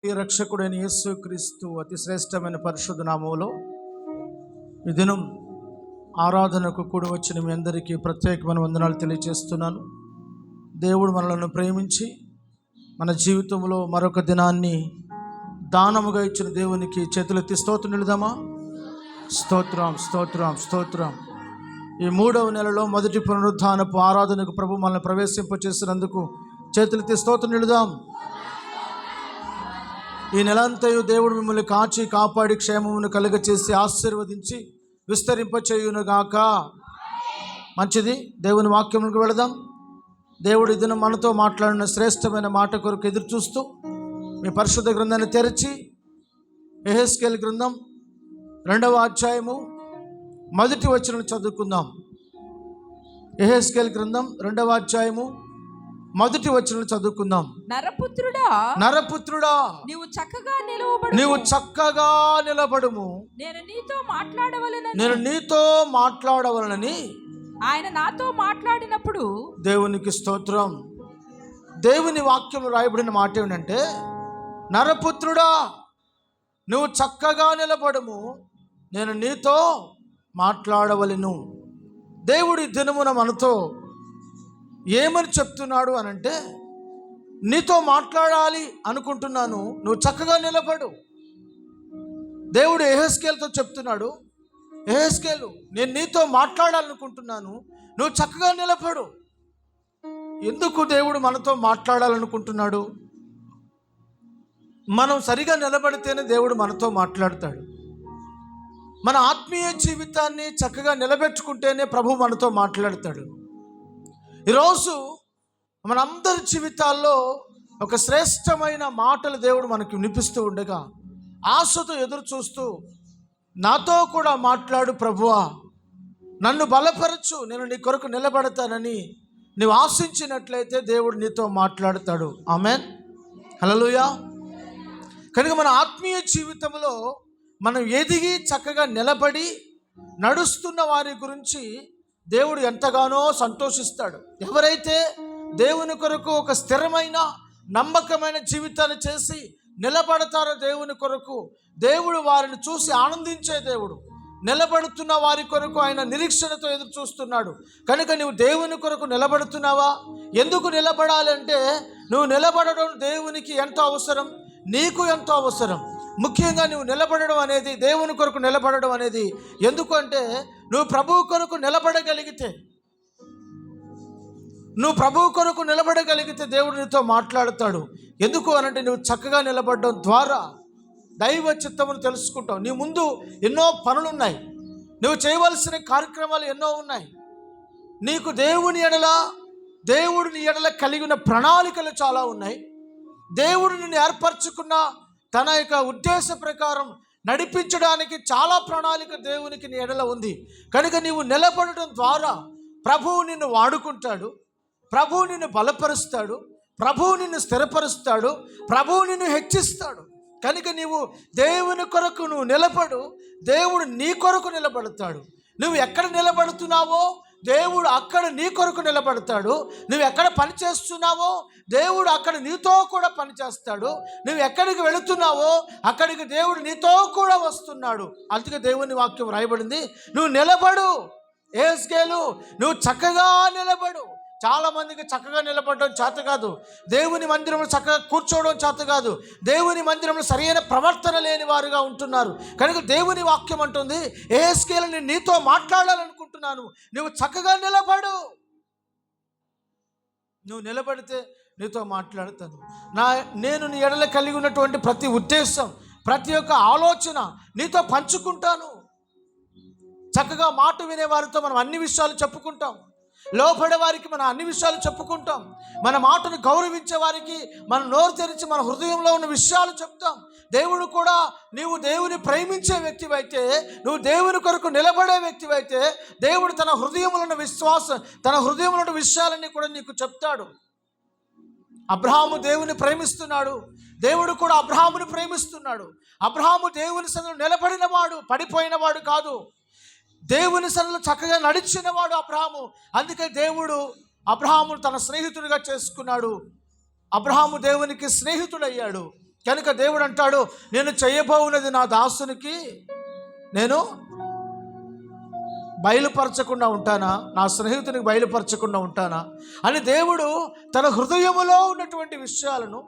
ఈ రక్షకుడైన యేసుక్రీస్తు అతి శ్రేష్టమైన పరిశుద్ధ నామములో ఈ దినం ఆరాధనకు కూడి వచ్చిన మీ అందరికీ ప్రత్యేకమైన వందనాలు తెలియజేస్తున్నాను. దేవుడు మనలను ప్రేమించి మన జీవితంలో మరొక దినాన్ని దానముగా ఇచ్చిన దేవునికి చేతులెత్తి స్తోత్రం నిలుదామా? స్తోత్రం స్తోత్రం స్తోత్రం. ఈ 3వ నెలలో మొదటి పునరుద్ధానపు ఆరాధనకు ప్రభు మనల్ని ప్రవేశింపచేసినందుకు చేతులెత్తి స్తోత్రం నిలుదాం. ఈ నెలంతయు దేవుడు మిమ్మల్ని కాచి కాపాడి క్షేమమును కలుగచేసి ఆశీర్వదించి విస్తరింపచేయునుగాక. మంచిది, దేవుని వాక్యములకు వెళదాం. దేవుడు ఈ దినం మనతో మాట్లాడిన శ్రేష్టమైన మాట కొరకు ఎదురు చూస్తూ మీ పరిశుద్ధ గ్రంథాన్ని తెరచి యెహెజ్కేలు గ్రంథం 2వ అధ్యాయము మొదటి వచనం చదువుకుందాం. యెహెజ్కేలు గ్రంథం 2వ అధ్యాయము మొదటి వచనం చదువుకుందాం. నరపుత్రుడా నీవు చక్కగా నిలబడుము. నేను నీతో మాట్లాడవలనని ఆయన నాతో మాట్లాడినప్పుడు. దేవునికి స్తోత్రం. దేవుని వాక్యం రాయబడిన మాట ఏమిటంటే, నరపుత్రుడా నువ్వు చక్కగా నిలబడుము, నేను నీతో మాట్లాడవలెను. దేవుడి దినమున మనతో ఏమని చెప్తున్నాడు అనంటే, నీతో మాట్లాడాలి అనుకుంటున్నాను, నువ్వు చక్కగా నిలబడు. దేవుడు యెహెజ్కేలుతో చెప్తున్నాడు, యెహెజ్కేలు నేను నీతో మాట్లాడాలనుకుంటున్నాను, నువ్వు చక్కగా నిలబడు. ఎందుకు దేవుడు మనతో మాట్లాడాలనుకుంటున్నాడు? మనం సరిగా నిలబడితేనే దేవుడు మనతో మాట్లాడతాడు. మన ఆత్మీయ జీవితాన్ని చక్కగా నిలబెట్టుకుంటేనే ప్రభు మనతో మాట్లాడతాడు. ఈరోజు మనందరి జీవితాల్లో ఒక శ్రేష్టమైన మాటలు దేవుడు మనకు వినిపిస్తూ ఉండగా ఆశతో ఎదురు చూస్తూ, నాతో కూడా మాట్లాడు ప్రభువా, నన్ను బలపరచు, నేను నీ కొరకు నిలబడతానని నీవు ఆశించినట్లయితే దేవుడు నీతో మాట్లాడతాడు. ఆమేన్, హల్లెలూయా. కనుక మన ఆత్మీయ జీవితంలో మనం ఎదిగి చక్కగా నిలబడి నడుస్తున్న వారి గురించి దేవుడు ఎంతగానో సంతోషిస్తాడు. ఎవరైతే దేవుని కొరకు ఒక స్థిరమైన నమ్మకమైన జీవితాన్ని చేసి నిలబడతారో దేవుని కొరకు, దేవుడు వారిని చూసి ఆనందించే దేవుడు. నిలబడుతున్న వారి కొరకు ఆయన నిరీక్షణతో ఎదురు చూస్తున్నాడు. కనుక నువ్వు దేవుని కొరకు నిలబడుతున్నావా? ఎందుకు నిలబడాలంటే, నువ్వు నిలబడడం దేవునికి ఎంతో అవసరం, నీకు ఎంతో అవసరం. ముఖ్యంగా నువ్వు నిలబడడం అనేది, దేవుని కొరకు నిలబడడం అనేది ఎందుకు అంటే, నువ్వు ప్రభువు కొరకు నిలబడగలిగితే, నువ్వు ప్రభువు కొరకు నిలబడగలిగితే దేవుడు నీతో మాట్లాడతాడు. ఎందుకు అనంటే, నువ్వు చక్కగా నిలబడడం ద్వారా దైవ చిత్తమును తెలుసుకుంటావు. నీ ముందు ఎన్నో పనులున్నాయి, నువ్వు చేయవలసిన కార్యక్రమాలు ఎన్నో ఉన్నాయి. నీకు దేవుని ఎడల కలిగిన ప్రణాళికలు చాలా ఉన్నాయి. దేవుడు నిన్ను ఏర్పరచుకున్న తన యొక్క ఉద్దేశ ప్రకారం నడిపించడానికి చాలా ప్రణాళిక దేవునికి నీ ఎడల ఉంది. కనుక నీవు నిలబడటం ద్వారా ప్రభువు నిన్ను వాడుకుంటాడు, ప్రభువు నిన్ను బలపరుస్తాడు, ప్రభువు నిన్ను స్థిరపరుస్తాడు, ప్రభువు నిన్ను హెచ్చిస్తాడు. కనుక నీవు దేవుని కొరకు నువ్వు నిలబడు, దేవుడు నీ కొరకు నిలబడతాడు. నువ్వు ఎక్కడ నిలబడుతున్నావో దేవుడు అక్కడ నీ కొరకు నిలబడతాడు. నువ్వు ఎక్కడ పని చేస్తున్నావో దేవుడు అక్కడ నీతో కూడా పనిచేస్తాడు. నువ్వు ఎక్కడికి వెళుతున్నావో అక్కడికి దేవుడు నీతో కూడా వస్తున్నాడు. అందుకే దేవుని వాక్యం రాయబడింది, నువ్వు నిలబడు. యెహెజ్కేలు నువ్వు చక్కగా నిలబడు. చాలామందికి చక్కగా నిలబడడం చేత కాదు, దేవుని మందిరంలో చక్కగా కూర్చోవడం చేత కాదు, దేవుని మందిరంలో సరైన ప్రవర్తన లేని వారుగా ఉంటున్నారు. కనుక దేవుని వాక్యం అంటుంది, యెహెజ్కేలు నేను నీతో మాట్లాడాలనుకుంటున్నాను, నువ్వు చక్కగా నిలబడు. నువ్వు నిలబడితే నీతో మాట్లాడతాను. నేను నీ ఎడల కలిగి ఉన్నటువంటి ప్రతి ఉద్దేశం, ప్రతి ఒక్క ఆలోచన నీతో పంచుకుంటాను. చక్కగా మాట వినే వారితో మనం అన్ని విషయాలు చెప్పుకుంటాం, లోపడే వారికి మనం అన్ని విషయాలు చెప్పుకుంటాం, మన మాటను గౌరవించే వారికి మనం నోరు తెరిచి మన హృదయంలో ఉన్న విషయాలు చెప్తాం. దేవుడు కూడా, నీవు దేవుని ప్రేమించే వ్యక్తివైతే, నువ్వు దేవుని కొరకు నిలబడే వ్యక్తివైతే, దేవుడు తన హృదయంలో ఉన్న తన హృదయంలో ఉన్న విషయాలన్నీ కూడా నీకు చెప్తాడు. అబ్రహాము దేవుని ప్రేమిస్తున్నాడు, దేవుడు కూడా అబ్రహాముని ప్రేమిస్తున్నాడు. అబ్రహాము దేవుని సన్నిధిలో నిలబడినవాడు, పడిపోయినవాడు కాదు. దేవుని సన్నిధిలో చక్కగా నడిచినవాడు అబ్రహాము. అందుకే దేవుడు అబ్రహామును తన స్నేహితుడిగా చేసుకున్నాడు. అబ్రహాము దేవునికి స్నేహితుడయ్యాడు. కనుక దేవుడు అంటాడు, నేను చేయబోవున్నది నా దాసునికి నేను బయలుపరచకుండా ఉంటానా, నా స్నేహితునికి బయలుపరచకుండా ఉంటానా అని దేవుడు తన హృదయములో ఉన్నటువంటి విషయాలను,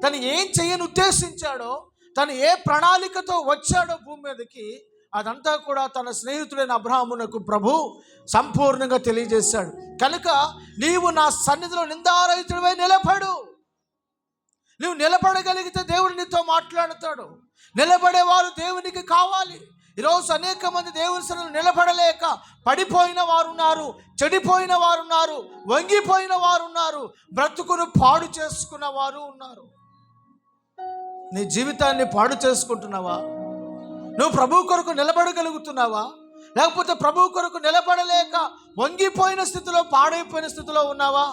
తను ఏం చేయని ఉద్దేశించాడో, తను ఏ ప్రణాళికతో వచ్చాడో భూమి మీదకి, అదంతా కూడా తన స్నేహితుడైన అబ్రహామునకు ప్రభు సంపూర్ణంగా తెలియజేశాడు. కనుక నీవు నా సన్నిధిలో నిందారహితుడివై నిలబడు. నువ్వు నిలబడగలిగితే దేవుడు నీతో మాట్లాడతాడు. నిలబడేవారు దేవునికి కావాలి. ఈరోజు అనేక మంది దేవుని సన్నిధిలో నిలబడలేక పడిపోయిన వారు ఉన్నారు, చెడిపోయిన వారు ఉన్నారు, వంగిపోయిన వారు ఉన్నారు, బ్రతుకును పాడు చేసుకున్న వారు ఉన్నారు. నీ జీవితాన్ని పాడు చేసుకుంటున్నావా? నువ్వు ప్రభు కొరకు నిలబడగలుగుతున్నావా? లేకపోతే ప్రభు కొరకు నిలబడలేక వంగిపోయిన స్థితిలో, పాడైపోయిన స్థితిలో ఉన్నావా?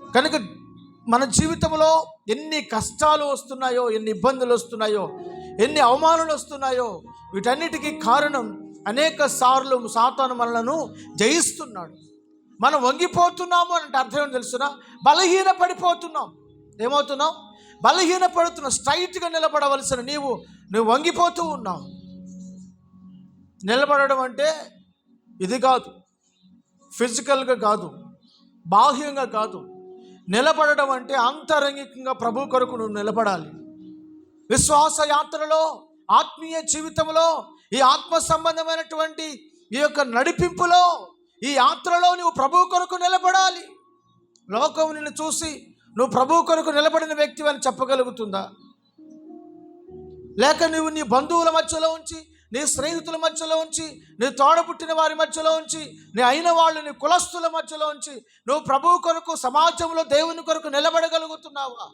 కనుక మన జీవితంలో ఎన్ని కష్టాలు వస్తున్నాయో, ఎన్ని ఇబ్బందులు వస్తున్నాయో, ఎన్ని అవమానాలు వస్తున్నాయో, వీటన్నిటికీ కారణం అనేక సార్లు సాతాను మనలను జయిస్తున్నాడు. మనం వంగిపోతున్నాము అంటే అర్థం ఏంటో తెలుసునా? బలహీన పడిపోతున్నాం. ఏమవుతున్నాం? బలహీన పడుతున్నావు. స్ట్రైట్గా నిలబడవలసిన నువ్వు వంగిపోతూ ఉన్నావు. నిలబడడం అంటే ఇది కాదు, ఫిజికల్గా కాదు, బాహ్యంగా కాదు. నిలబడడం అంటే అంతరంగికంగా ప్రభు కొరకు నువ్వు నిలబడాలి. విశ్వాస యాత్రలో, ఆత్మీయ జీవితంలో, ఈ ఆత్మ సంబంధమైనటువంటి ఈ యొక్క నడిపింపులో, ఈ యాత్రలో నువ్వు ప్రభు కొరకు నిలబడాలి. లోకం నిన్ను చూసి నువ్వు ప్రభు కొరకు నిలబడిన వ్యక్తి అని చెప్పగలుగుతుందా? లేక నువ్వు నీ బంధువుల మధ్యలో ఉంచి, నీ స్నేహితుల మధ్యలో ఉంచి, నీ తోడబుట్టిన వారి మధ్యలో ఉంచి, నీ అయిన వాళ్ళు, నీ కులస్తుల మధ్యలో ఉంచి నువ్వు ప్రభు కొరకు, సమాజంలో దేవుని కొరకు నిలబడగలుగుతున్నావా?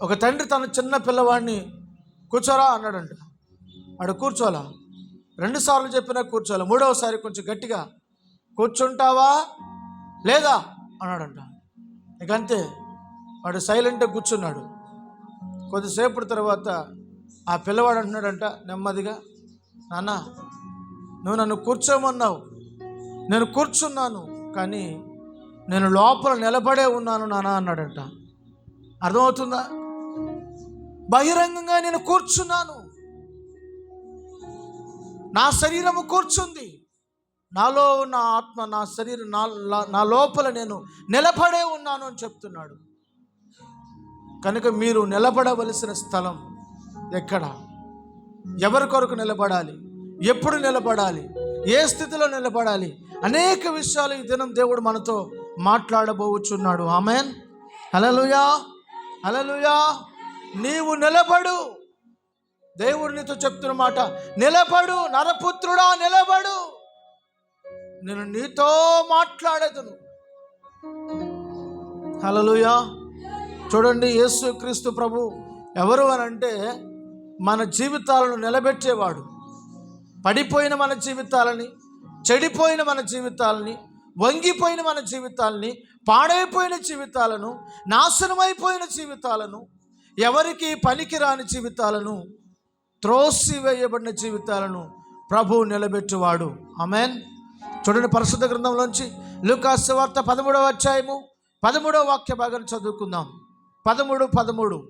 ఒక తండ్రి తన చిన్న పిల్లవాడిని కూర్చోరా అన్నాడంట. వాడు కూర్చోలా. 2 సార్లు చెప్పినా కూర్చోలే. 3వసారి కొంచెం గట్టిగా కూర్చుంటావా లేదా అన్నాడంట. ఇకంతే, వాడు సైలెంట్గా కూర్చున్నాడు. కొద్దిసేపటి తర్వాత ఆ పిల్లవాడు అంటున్నాడంట నెమ్మదిగా, నాన్న నువ్వు నన్ను కూర్చోమన్నావు, నేను కూర్చున్నాను, కానీ నేను లోపల నిలబడే ఉన్నాను నాన్న అన్నాడంట. అర్థమవుతుందా? బహిరంగంగా నేను కూర్చున్నాను, నా శరీరము కూర్చుంది, నాలో ఉన్న ఆత్మ, నా శరీరం, నా లోపల నేను నిలబడే ఉన్నాను అని చెప్తున్నాడు. కనుక మీరు నిలబడవలసిన స్థలం ఎక్కడ? ఎవరి కొరకు నిలబడాలి? ఎప్పుడు నిలబడాలి? ఏ స్థితిలో నిలబడాలి? అనేక విషయాలు ఈ దినం దేవుడు మనతో మాట్లాడబోచున్నాడు. ఆమేన్. హల్లెలూయా, హల్లెలూయా. నీవు నిలబడు. దేవుడు నీతో చెప్తున్న మాట, నిలబడు నరపుత్రుడా, నిలబడు, నేను నీతో మాట్లాడేదను. హల్లెలూయా. చూడండి, యేసుక్రీస్తు ప్రభు ఎవరు అని అంటే మన జీవితాలను నిలబెట్టేవాడు. పడిపోయిన మన జీవితాలని, చెడిపోయిన మన జీవితాలని, వంగిపోయిన మన జీవితాలని, పాడైపోయిన జీవితాలను, నాశనమైపోయిన జీవితాలను, ఎవరికి పనికిరాని జీవితాలను, త్రోసివేయబడిన జీవితాలను ప్రభు నిలబెట్టువాడు. ఆమేన్. చూడండి, పరిశుద్ధ గ్రంథంలోంచి లూకాసు సువార్త 13వ అధ్యాయము 13వ వాక్య భాగాన్ని చదువుకుందాం. 13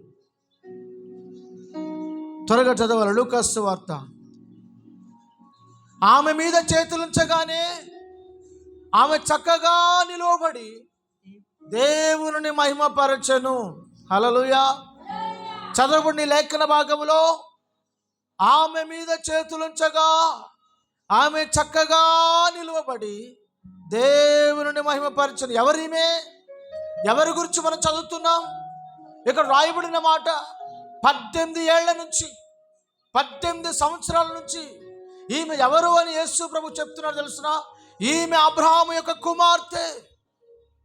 త్వరగా చదవాలి. లూకాసు సువార్త. ఆమె మీద చేతులుంచగానే ఆమె చక్కగా నిలబడి దేవుని మహిమపరచెను. హల్లెలూయా. చదవండి లేఖన భాగంలో, ఆమె మీద చేతులుంచగా ఆమె చక్కగా నిలువబడి దేవుని మహిమపరచెను. ఎవరిమే? ఎవరి గురించి మనం చదువుతున్నాం? ఇక్కడ రాయబడిన మాట 18 ఏళ్ల నుంచి, 18 సంవత్సరాల నుంచి ఈమె ఎవరు అని యేసు ప్రభు చెప్తున్నారు తెలుసునా? ఈమె అబ్రహాము యొక్క కుమార్తె.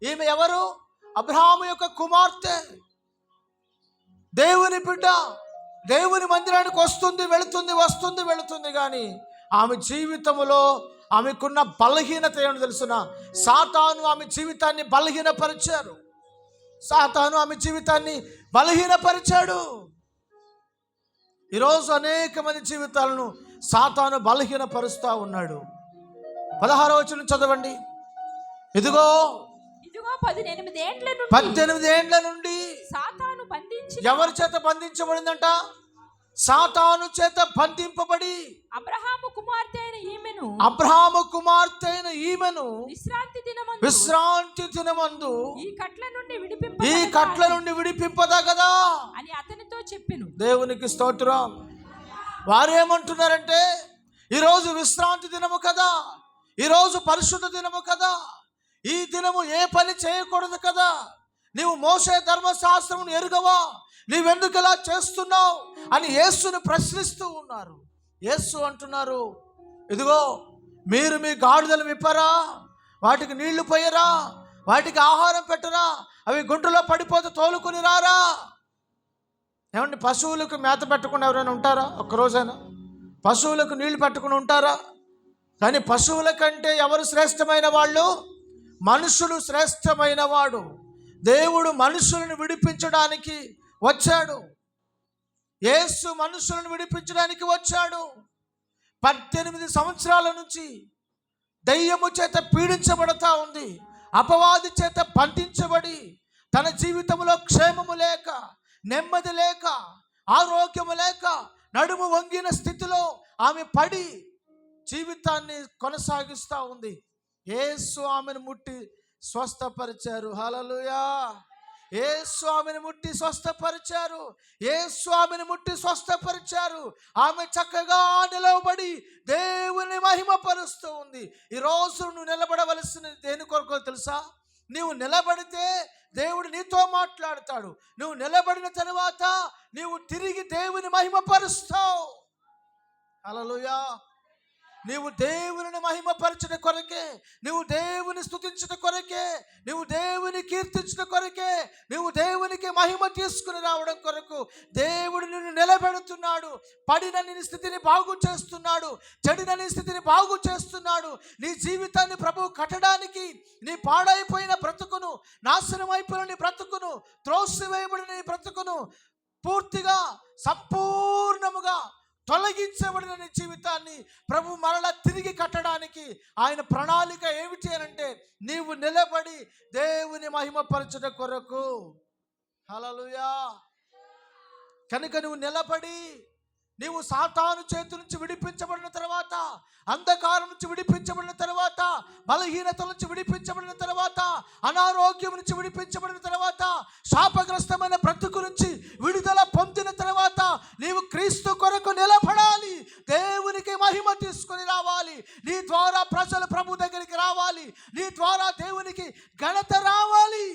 ఈమె ఎవరు? అబ్రహాము యొక్క కుమార్తె, దేవుని బిడ్డ. దేవుని మందిరానికి వస్తుంది, వెళుతుంది, కానీ ఆమె జీవితంలో ఆమెకున్న బలహీనత ఏమని తెలుసున? సాతాను ఆమె జీవితాన్ని బలహీనపరిచారు. సాతాను ఆమె జీవితాన్ని బలహీనపరిచాడు. ఈరోజు అనేక మంది జీవితాలను సాతాను బలహీనపరుస్తూ ఉన్నాడు. 16వ వచనం చదవండి. ఇదిగో అనగా 18 ఏండ్ల నుండి సాతాను బంధించి ఎవరి చేత బంధించబడిందంట? సాతాను చేత బంధింపబడి అబ్రహాము కుమార్తె అయిన ఈమెను విశ్రాంతి దినమందు ఈ కట్ల నుండి విడిపింపదగదా అని అతనితో చెప్పెను. దేవునికి స్తోత్రం. వారేమంటున్నారంటే, ఈరోజు విశ్రాంతి దినము కదా, ఈరోజు పరిశుద్ధ దినము కదా, ఈ దినము ఏ పని చేయకూడదు కదా, నీవు మోసే ధర్మశాస్త్రమును ఎరుగవా, నీవెందుకు ఇలా చేస్తున్నావు అని యేసుని ప్రశ్నిస్తూ ఉన్నారు. యేసు అంటున్నారు, ఇదిగో మీరు మీ గాడిదలు విప్పరా, వాటికి నీళ్లు పోయరా, వాటికి ఆహారం పెట్టరా, అవి గుంటలో పడిపోతే తోలుకుని రారా. ఏమంటే పశువులకు మేత పెట్టకుండా ఎవరైనా ఉంటారా? ఒక్కరోజైనా పశువులకు నీళ్లు పెట్టకుండా ఉంటారా? కానీ పశువుల కంటే ఎవరు శ్రేష్టమైన వాళ్ళు? మనుషులు శ్రేష్టమైన వాడు. దేవుడు మనుషులను విడిపించడానికి వచ్చాడు. యేసు మనుషులను విడిపించడానికి వచ్చాడు. 18 సంవత్సరాల నుంచి దయ్యము చేత పీడించబడతా ఉంది, అపవాది చేత బంధించబడి, తన జీవితంలో క్షేమము లేక, నెమ్మది లేక, ఆరోగ్యము లేక, నడుము వంగిన స్థితిలో ఆమె పడి జీవితాన్ని కొనసాగిస్తూ ఉంది. యేసు ఆమెను ముట్టి స్వస్థపరిచారు. హల్లెలూయా. యేసు ఆమెను ముట్టి స్వస్థపరిచారు. యేసు ఆమెను ముట్టి స్వస్థపరిచారు. ఆమె చక్కగా నిలవబడి దేవుని మహిమపరుస్తూ ఉంది. ఈరోజు నువ్వు నిలబడవలసిన దేని కొరకు తెలుసా? నీవు నిలబడితే దేవుడు నీతో మాట్లాడతాడు. నువ్వు నిలబడిన తరువాత నీవు తిరిగి దేవుని మహిమపరుస్తావు. హల్లెలూయా. నీవు దేవుని మహిమపరచట కొరకే, నువ్వు దేవుని స్తుతించట కొరకే, నువ్వు దేవుని కీర్తించట కొరకే, నువ్వు దేవునికి మహిమ తీసుకుని రావడం కొరకు దేవుడు నిన్ను నిలబెడుతున్నాడు. పడిన నీ స్థితిని బాగు చేస్తున్నాడు, చెడిన నీ స్థితిని బాగు చేస్తున్నాడు. నీ జీవితాన్ని ప్రభువు కట్టడానికి, నీ పాడైపోయిన బ్రతుకును, నాశనం అయిపోయిన నీ బ్రతుకును, త్రోసివేయబడిన నీ బ్రతుకును పూర్తిగా సంపూర్ణముగా తొలగించబడిన నీ జీవితాన్ని ప్రభు మరలా తిరిగి కట్టడానికి ఆయన ప్రణాళిక ఏమిటి అనంటే, నీవు నిలబడి దేవుని మహిమపరచుట కొరకు. హల్లెలూయా. కనుక నువ్వు నిలబడి, నీవు సాతాను చేతి నుంచి విడిపించబడిన తర్వాత, అంధకారం నుంచి విడిపించబడిన తర్వాత, బలహీనత నుంచి విడిపించబడిన తర్వాత, అనారోగ్యం నుంచి విడిపించబడిన తర్వాత, శాపగ్రస్తమైన బ్రతుకు నుంచి విడుదల పొందిన తర్వాత నీవు క్రీస్తు కొరకు నిలబడాలి. దేవునికి మహిమ తీసుకొని రావాలి. నీ ద్వారా ప్రజలు ప్రభు దగ్గరికి రావాలి. నీ ద్వారా దేవునికి ఘనత రావాలి.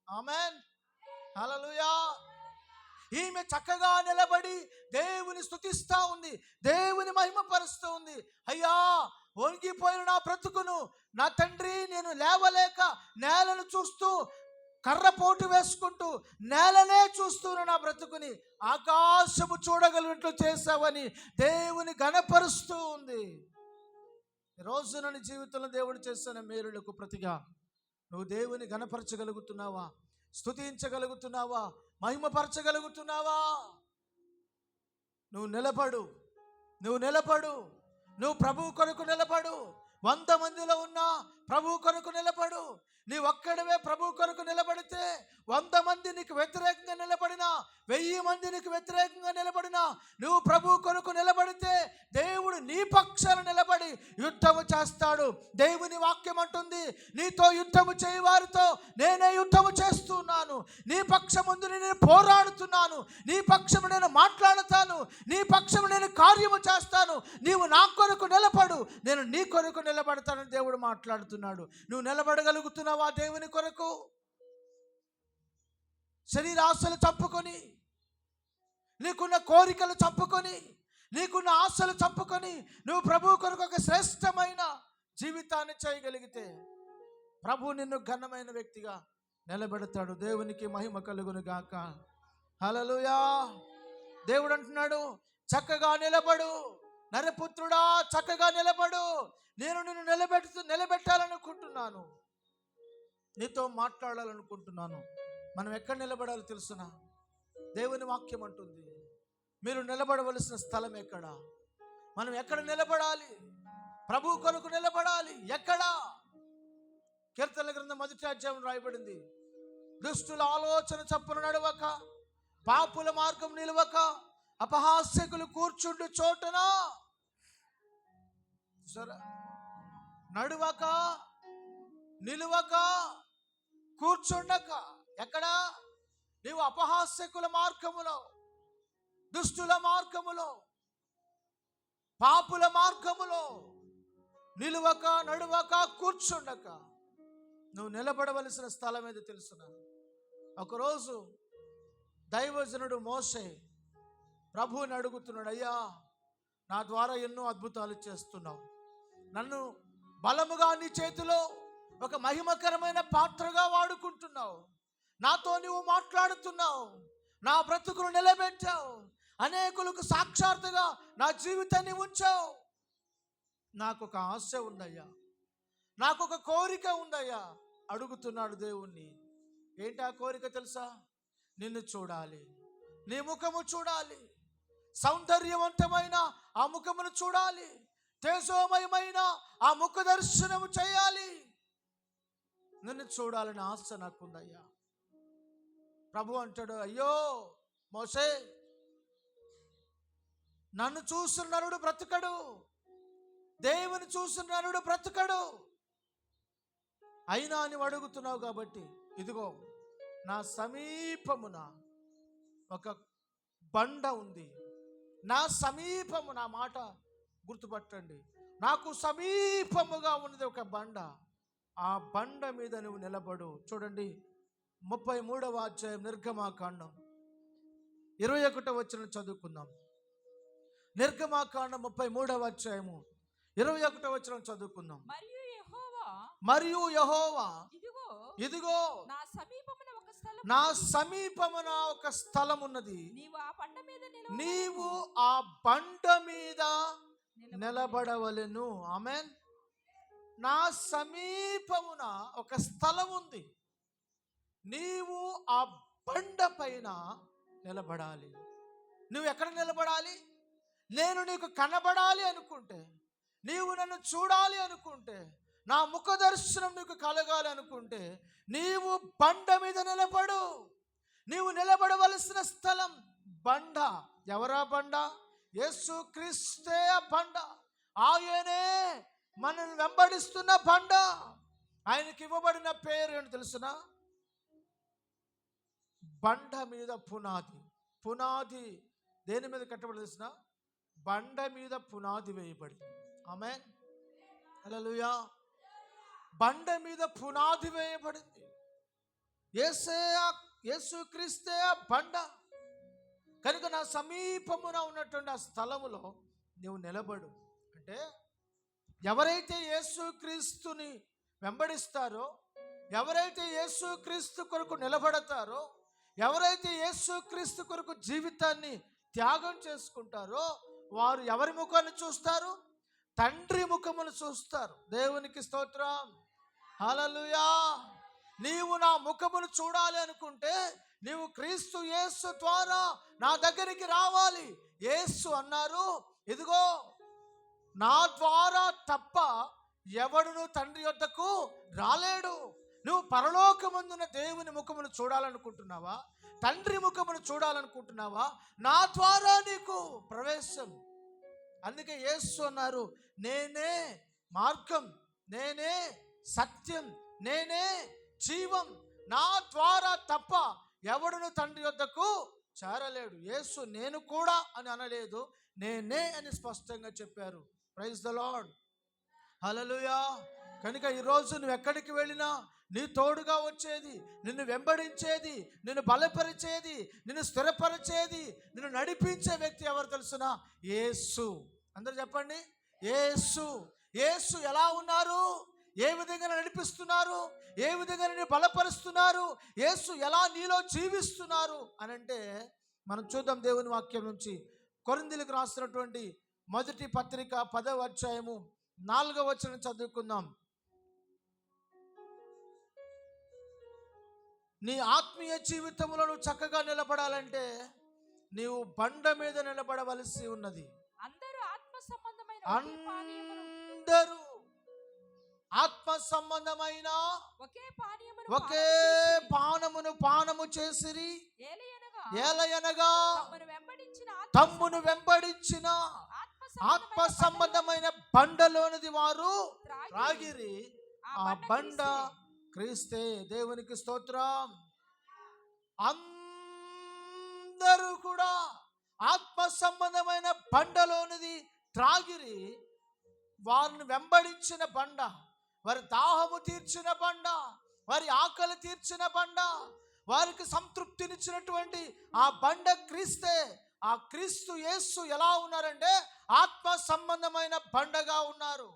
ఆమేన్. హల్లెలూయా. ఈమె చక్కగా నిలబడి దేవుని స్తుతిస్తూ ఉంది, దేవుని మహిమపరుస్తూ ఉంది. అయ్యా, వంగిపోయిన నా బ్రతుకును, నా తండ్రి, నేను లేవలేక నేలను చూస్తూ, కర్రపోటు వేసుకుంటూ నేలనే చూస్తున్న నా బ్రతుకుని ఆకాశము చూడగలిగినట్లు చేశావని దేవుని ఘనపరుస్తూ ఉంది. ఈరోజు నన్ను జీవితంలో దేవుడు చేసిన మేలులకు ప్రతిగా నువ్వు దేవుని ఘనపరచగలుగుతున్నావా? స్తుతించగలుగుతున్నావా? మహిమపరచగలుగుతున్నావా? నువ్వు నిలబడు, నువ్వు నిలబడు, నువ్వు ప్రభువు కొరకు నిలబడు. 100 మందిలో ఉన్నా ప్రభువు కొరకు నిలబడు. నీ ఒక్కడవే ప్రభువు కొరకు నిలబడితే 100 మంది నీకు వ్యతిరేకంగా నిలబడినా, 1000 మంది నీకు వ్యతిరేకంగా నిలబడినా, నువ్వు ప్రభువు కొరకు నిలబడితే దేవుడు నీ పక్షాన నిలబడి యుద్ధము చేస్తాడు. దేవుని వాక్యం అంటుంది, నీతో యుద్ధము చేయవారితో నేనే యుద్ధము చేస్తున్నాను, నీ పక్షముందు నేను పోరాడుతున్నాను, నీ పక్షము నేను మాట్లాడుతాను, నీ పక్షము నేను కార్యము చేస్తాను, నీవు నా కొరకు నిలబడు, నేను నీ కొరకు నిలబడతానని దేవుడు మాట్లాడుతున్నాడు. నువ్వు నిలబడగలుగుతున్నావా దేవుని కొరకు? శరీరాశలు చంపుకొని, నీకున్న కోరికలు చంపుకొని, నీకున్న ఆశలు చంపుకొని నువ్వు ప్రభు కొరకు ఒక శ్రేష్టమైన జీవితాన్ని చేయగలిగితే ప్రభు నిన్ను ఘనమైన వ్యక్తిగా నిలబెడతాడు. దేవునికి మహిమ కలుగును గాక. హల్లెలూయా. దేవుడు అంటున్నాడు, చక్కగా నిలబడు నరపుత్రుడా, చక్కగా నిలబడు, నేను నిన్ను నిలబెట్టాలనుకుంటున్నాను, నీతో మాట్లాడాలనుకుంటున్నాను. మనం ఎక్కడ నిలబడాలో తెలుసునా? దేవుని వాక్యం అంటుంది, మీరు నిలబడవలసిన స్థలం ఎక్కడ? మనం ఎక్కడ నిలబడాలి? ప్రభు కొరకు నిలబడాలి. ఎక్కడ? కీర్తనల గ్రంథం 1వ అధ్యాయం రాయబడింది, దుష్టుల ఆలోచన చప్పున నడవక, పాపుల మార్గం నిలవక, అపహాస్యకులు కూర్చుండు చోటన సరే నడువక, నిలువక, కూర్చుండక. ఎక్కడ? నీవు అపహాస్యకుల మార్గములో, దుష్టుల మార్గములో, పాపుల మార్గములో నిలువక, నడువక, కూర్చుండక నువ్వు నిలబడవలసిన స్థలం ఏదో తెలుసునా? ఒకరోజు దైవజనుడు మోషే ప్రభువుని అడుగుతున్నాడు, అయ్యా నా ద్వారా ఎన్నో అద్భుతాలు చేస్తున్నావు, నన్ను బలముగా నీ చేతిలో ఒక మహిమకరమైన పాత్రగా వాడుకుంటున్నావు, నాతో నువ్వు మాట్లాడుతున్నావు, నా బ్రతుకును నిలబెట్టావు, అనేకులకు సాక్షాత్తుగా నా జీవితాన్ని ఉంచావు. నాకు ఒక ఆశ ఉందయ్యా, నాకు ఒక కోరిక ఉందయ్యా. అడుగుతున్నాడు దేవుణ్ణి. ఏంటి ఆ కోరిక తెలుసా? నిన్ను చూడాలి, నీ ముఖము చూడాలి, సౌందర్యవంతమైన ఆ ముఖమును చూడాలి, తేజోమయమైన ఆ ముఖ దర్శనము చేయాలి, నిన్ను చూడాలని ఆశ నాకుందయ్యా. ప్రభు అంటాడు, అయ్యో మోషే, నన్ను చూసిన నరుడు బ్రతకడు, దేవుని చూసిన నరుడు బ్రతకడు. అయినా నువ్వు అడుగుతున్నావు కాబట్టి ఇదిగో నా సమీపమున ఒక బండ ఉంది. నా సమీపము, నా మాట గుర్తుపట్టండి, నాకు సమీపముగా ఉన్నది ఒక బండ. ఆ బండ మీద నువ్వు నిలబడు. చూడండి 33వ అధ్యాయం నిర్గమాకాండం 21వ వచనం చదువుకుందాం. నిర్గమాకాండం 33వ అధ్యాయము 21వ వచనం చదువుకుందాం. మరియు యెహోవా ఇదిగో నా సమీపమున ఒక స్థలం ఉన్నది, నీవు ఆ బండ మీద నిలబడవలెను. ఆమేన్. నా సమీపమున ఒక స్థలం ఉంది, నీవు ఆ బండ పైన నిలబడాలి. నువ్వు ఎక్కడ నిలబడాలి? నేను నీకు కనబడాలి అనుకుంటే, నీవు నన్ను చూడాలి అనుకుంటే, నా ముఖ దర్శనం నీకు కలగాలి అనుకుంటే, నీవు బండ మీద నిలబడు. నీవు నిలబడవలసిన స్థలం బండ. ఎవరా బండ? యేసు క్రీస్తే ఆ బండ. ఆయనే మనల్ని వెంబడిస్తున్న బండ. ఆయనకి ఇవ్వబడిన పేరు ఏంటి తెలుసునా? బండ మీద పునాది. పునాది దేని మీద కట్టబడి తెలుసునా? బండ మీద పునాది వేయబడింది. ఆమేన్, హల్లెలూయా. బండ మీద పునాది వేయబడింది. యేసు క్రీస్తే ఆ బండ. కనుక నా సమీపమున ఉన్నటువంటి ఆ స్థలములో నువ్వు నిలబడు. అంటే ఎవరైతే యేసు క్రీస్తుని వెంబడిస్తారో, ఎవరైతే యేసు క్రీస్తు కొరకు నిలబడతారో, ఎవరైతే యేసు క్రీస్తు కొరకు జీవితాన్ని త్యాగం చేసుకుంటారో, వారు ఎవరి ముఖాన్ని చూస్తారు? తండ్రి ముఖమును చూస్తారు. దేవునికి స్తోత్రం, హల్లెలూయా. నీవు నా ముఖమును చూడాలి అనుకుంటే నీవు క్రీస్తు యేసు ద్వారా నా దగ్గరికి రావాలి. యేసు అన్నారు, ఇదిగో నా ద్వారా తప్ప ఎవడును తండ్రి యొద్దకు రాలేడు. నువ్వు పరలోకమందున దేవుని ముఖమును చూడాలనుకుంటున్నావా? తండ్రి ముఖమును చూడాలనుకుంటున్నావా? నా ద్వారా నీకు ప్రవేశం. అందుకే యేసు అన్నారు, నేనే మార్గం, నేనే సత్యం, నేనే జీవం, నా ద్వారా తప్ప ఎవడును తండ్రి యొద్దకు చేరలేడు. యేసు నేను కూడా అని అనలేదు, నేనే అని స్పష్టంగా చెప్పారు. ప్రైజ్ ద లార్డ్, హల్లెలూయా. కనుక ఈరోజు నువ్వు ఎక్కడికి వెళ్ళినా నీ తోడుగా వచ్చేది, నిన్ను వెంబడించేది, నిన్ను బలపరిచేది, నిన్ను స్థిరపరిచేది, నిన్ను నడిపించే వ్యక్తి ఎవరు తెలుసునా? యేసు. అందరూ చెప్పండి, యేసు. యేసు ఎలా ఉన్నారు? ఏ విధంగా నడిపిస్తున్నారు? ఏ విధంగా నిన్ను బలపరుస్తున్నారు? యేసు ఎలా నీలో జీవిస్తున్నారు అని అంటే మనం చూద్దాం దేవుని వాక్యం నుంచి. కొరింథీయులకు రాసినటువంటి మొదటి పత్రిక 10వ అధ్యాయము 4వ వచనం చదువుకుందాం. నీ ఆత్మీయ జీవితంలో నువ్వు చక్కగా నిలబడాలంటే నీవు బండ మీద నిలబడవలసి ఉన్నది. అందరూ ఆత్మ సంబంధమైన ఒకే పానీయమును ఒకే పానమును పానము చేసిరి. ఏలయనగా ఏలయనగా తమ్మును వెంబడించిన ఆత్మ సంబంధమైన బండలోనిది వారు త్రాగిరి. ఆ బండ క్రీస్తే. దేవునికి స్తోత్రం. అందరూ కూడా ఆత్మ సంబంధమైన బండలోనిది త్రాగిరి. వారిని వెంబడించిన బండ, వారి దాహము తీర్చిన బండ, వారి ఆకలి తీర్చిన బండ, వారికి సంతృప్తినిచ్చినటువంటి ఆ బండ క్రీస్తే. ఆ క్రీస్తు యేసు ఎలా ఉన్నారంటే ఆత్మ సంబంధమైన బండగా ఉన్నారు.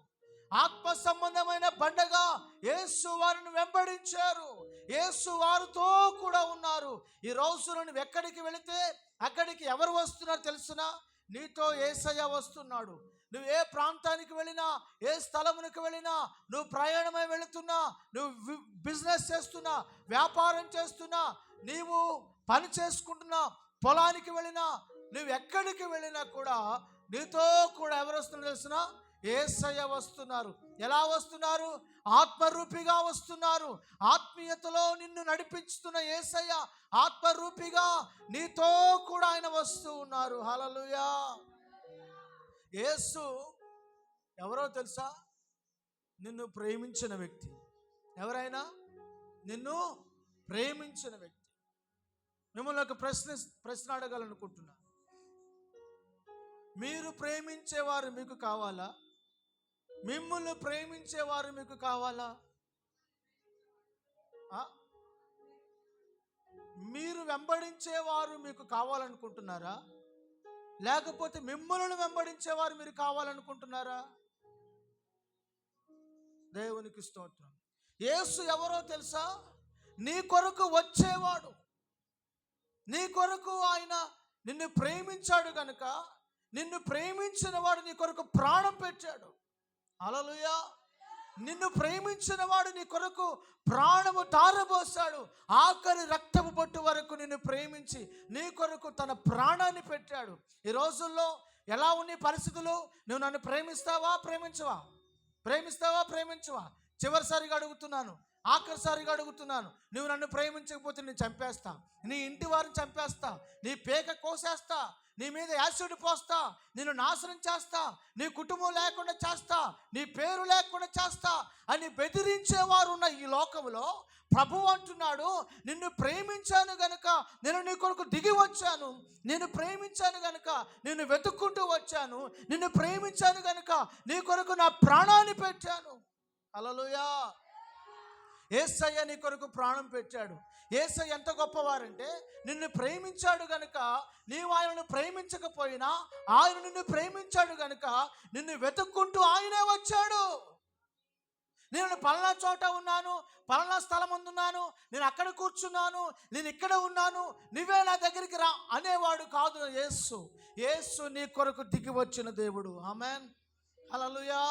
ఆత్మ సంబంధమైన బండగా యేసు వారిని వెంబడించారు. యేసు వారితో కూడా ఉన్నారు. ఈ రోజు నువ్వు ఎక్కడికి వెళితే అక్కడికి ఎవరు వస్తున్నారు తెలుసునా? నీతో యేసయ్య వస్తున్నాడు. నువ్వు ఏ ప్రాంతానికి వెళ్ళినా, ఏ స్థలమునికి వెళ్ళినా, నువ్వు ప్రయాణమై వెళుతున్నా, నువ్వు బిజినెస్ చేస్తున్నా, వ్యాపారం చేస్తున్నా, నీవు పని చేసుకుంటున్నా, పొలానికి వెళ్ళినా, నువ్వు ఎక్కడికి వెళ్ళినా కూడా నీతో కూడా ఎవరు వస్తున్నారు తెలుసునా? యేసయ్య వస్తున్నారు. ఎలా వస్తున్నారు? ఆత్మరూపిగా వస్తున్నారు. ఆత్మీయతలో నిన్ను నడిపించుతున్న యేసయ్య ఆత్మరూపిగా నీతో కూడా ఆయన వస్తూ ఉన్నారు. హల్లెలూయా. యేసు ఎవరో తెలుసా? నిన్ను ప్రేమించిన వ్యక్తి. ఎవరైనా నిన్ను ప్రేమించిన వ్యక్తి. మిమ్మల్ని ఒక ప్రశ్న అడగాలనుకుంటున్నా. మీరు ప్రేమించేవారు మీకు కావాలా? మిమ్మల్ని ప్రేమించేవారు మీకు కావాలా? మీరు వెంబడించేవారు మీకు కావాలనుకుంటున్నారా? లేకపోతే మిమ్మల్ని వెంబడించేవారు మీరు కావాలనుకుంటున్నారా? దేవునికి స్తోత్రం. యేసు ఎవరో తెలుసా? నీ కొరకు వచ్చేవాడు. నీ కొరకు ఆయన నిన్ను ప్రేమించాడు గనుక, నిన్ను ప్రేమించిన వాడు నీ కొరకు ప్రాణం పెట్టాడు. హల్లెలూయా. నిన్ను ప్రేమించిన వాడు నీ కొరకు ప్రాణము ధారబోసాడు. ఆఖరి రక్తపు బొట్టు వరకు నిన్ను ప్రేమించి నీ కొరకు తన ప్రాణాన్ని పెట్టాడు. ఈ రోజుల్లో ఎలా ఉన్నాయి పరిస్థితులు? నువ్వు నన్ను ప్రేమిస్తావా, ప్రేమించవా? ప్రేమిస్తావా, ప్రేమించవా? చివరిసారిగా అడుగుతున్నాను, ఆఖరిసారిగా అడుగుతున్నాను. నువ్వు నన్ను ప్రేమించకపోతే నేను చంపేస్తా, నీ ఇంటి వారిని చంపేస్తా, నీ పేక కోసేస్తా, నీ మీద యాసిడ్ పోస్తా, నిన్ను నాశనం చేస్తా, నీ కుటుంబం లేకుండా చేస్తా, నీ పేరు లేకుండా చేస్తా అని బెదిరించేవారు ఉన్న ఈ లోకంలో ప్రభువు అంటున్నాడు, నిన్ను ప్రేమించాను గనుక నేను నీ కొరకు దిగి వచ్చాను. నిన్ను ప్రేమించాను గనుక నిన్ను వెతుక్కుంటూ వచ్చాను. నిన్ను ప్రేమించాను గనుక నీ కొరకు నా ప్రాణాన్ని పెట్టాను. హల్లెలూయా. యేసయ్య నీ కొరకు ప్రాణం పెట్టాడు. యేసయ్య ఎంత గొప్పవారంటే నిన్ను ప్రేమించాడు గనుక నీవు ఆయనను ప్రేమించకపోయినా ఆయన నిన్ను ప్రేమించాడు గనుక నిన్ను వెతుక్కుంటూ ఆయనే వచ్చాడు. నేను పలానా చోట ఉన్నాను, పలానా స్థలం ఉన్నాను, నేను అక్కడ కూర్చున్నాను, నేను ఇక్కడ ఉన్నాను, నువ్వే నా దగ్గరికి రా అనేవాడు కాదు యేసు. యేసు నీ కొరకు దిగి వచ్చిన దేవుడు. ఆమేన్. హల్లెలూయా.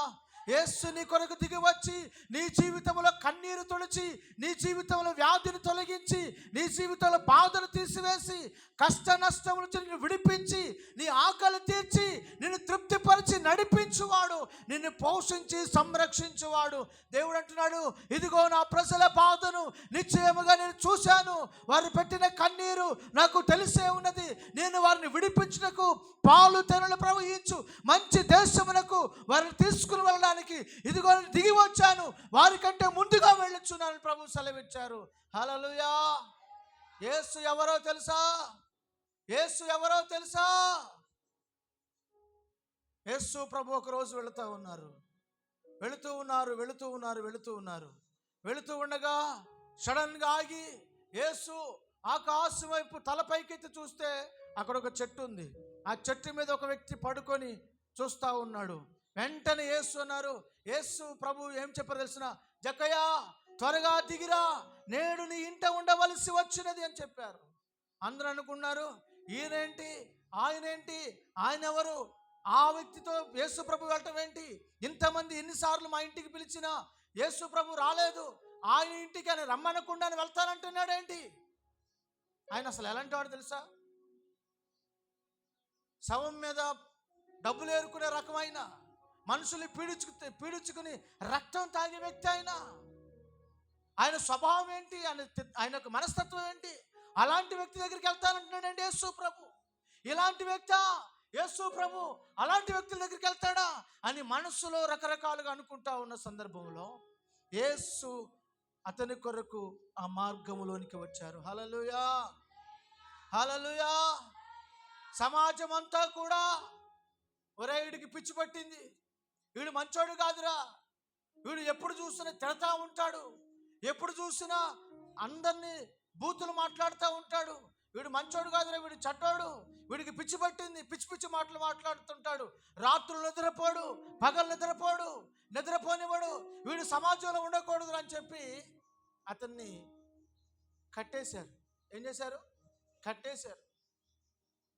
యేసు నీ కొరకు దిగి వచ్చి నీ జీవితంలో కన్నీరు తుడిచి, నీ జీవితంలో వ్యాధిని తొలగించి, నీ జీవితంలో బాధలు తీసివేసి, కష్ట నష్టం నుంచి నిన్ను విడిపించి, నీ ఆకలి తీర్చి, నిన్ను తృప్తిపరిచి నడిపించువాడు, నిన్ను పోషించి సంరక్షించువాడు. దేవుడు అంటున్నాడు, ఇదిగో నా ప్రజల బాధను నిశ్చయముగా నేను చూశాను, వారు పెట్టిన కన్నీరు నాకు తెలిసే ఉన్నది. నేను వారిని విడిపించుటకు పాలు తెనులు ప్రవహించు మంచి దేశమునకు వారిని తీసుకుని వెళ్ళడానికి ఇదిగో దిగి వచ్చాను, వారికంటే ముందుగా వెళ్ళొచ్చున్నాను ప్రభు సెలవిచ్చారు. హల్లెలూయా. యేసు ఎవరో తెలుసా? యేసు ఎవరో తెలుసా? యేసు ప్రభు ఒక రోజు వెళుతూ ఉండగా సడన్గా ఆగి యేసు ఆకాశం వైపు తలపైకెత్తి చూస్తే అక్కడ ఒక చెట్టు ఉంది. ఆ చెట్టు మీద ఒక వ్యక్తి పడుకొని చూస్తూ ఉన్నాడు. వెంటనే యేసు అన్నారు, యేసు ప్రభు ఏం చెప్పారు తెలిసిన? జక్కయ్య త్వరగా దిగిరా, నేడు నీ ఇంట ఉండవలసి వచ్చినది అని చెప్పారు. అందరూ అనుకున్నారు, ఈయనేంటి, ఆయనేంటి, ఆయన ఎవరు? ఆ వ్యక్తితో యేసు ప్రభు వెళ్ళటం ఏంటి? ఇంతమంది ఎన్నిసార్లు మా ఇంటికి పిలిచినా యేసు ప్రభు రాలేదు, ఆయన ఇంటికి ఆయన రమ్మనకుండా వెళ్తానంటున్నాడు ఏంటి? ఆయన అసలు ఎలాంటి వాడు తెలుసా? శవం మీద డబ్బులు ఏరుకునే రకమైన, మనుషుల్ని పీడించుకుని రక్తం తాగే వ్యక్తి ఆయన స్వభావం ఏంటి, ఆయన యొక్క మనస్తత్వం ఏంటి? అలాంటి వ్యక్తి దగ్గరికి వెళ్తానంటున్నాడండి యేసు ప్రభు. ఇలాంటి వ్యక్తి యేసు ప్రభు అలాంటి వ్యక్తుల దగ్గరికి వెళ్తాడా అని మనసులో రకరకాలుగా అనుకుంటా ఉన్న సందర్భంలో యేసు అతని కొరకు ఆ మార్గములోనికి వచ్చారు. హల్లెలూయా, హల్లెలూయా. సమాజం అంతా కూడా ఒరే వీడికి పిచ్చి పట్టింది, వీడు మంచోడు కాదురా, వీడు ఎప్పుడు చూసినా తిడతా ఉంటాడు, ఎప్పుడు చూసినా అందరినీ బూతులు మాట్లాడుతూ ఉంటాడు, వీడు మంచోడు కాదురా, వీడు చెడ్డోడు, వీడికి పిచ్చి పట్టింది, పిచ్చి పిచ్చి మాటలు మాట్లాడుతుంటాడు, రాత్రులు నిద్రపోడు, పగలు నిద్రపోడు, నిద్రపోనివాడు, వీడు సమాజంలో ఉండకూడదు అని చెప్పి అతన్ని కట్టేశారు. ఏం చేశారు? కట్టేశారు.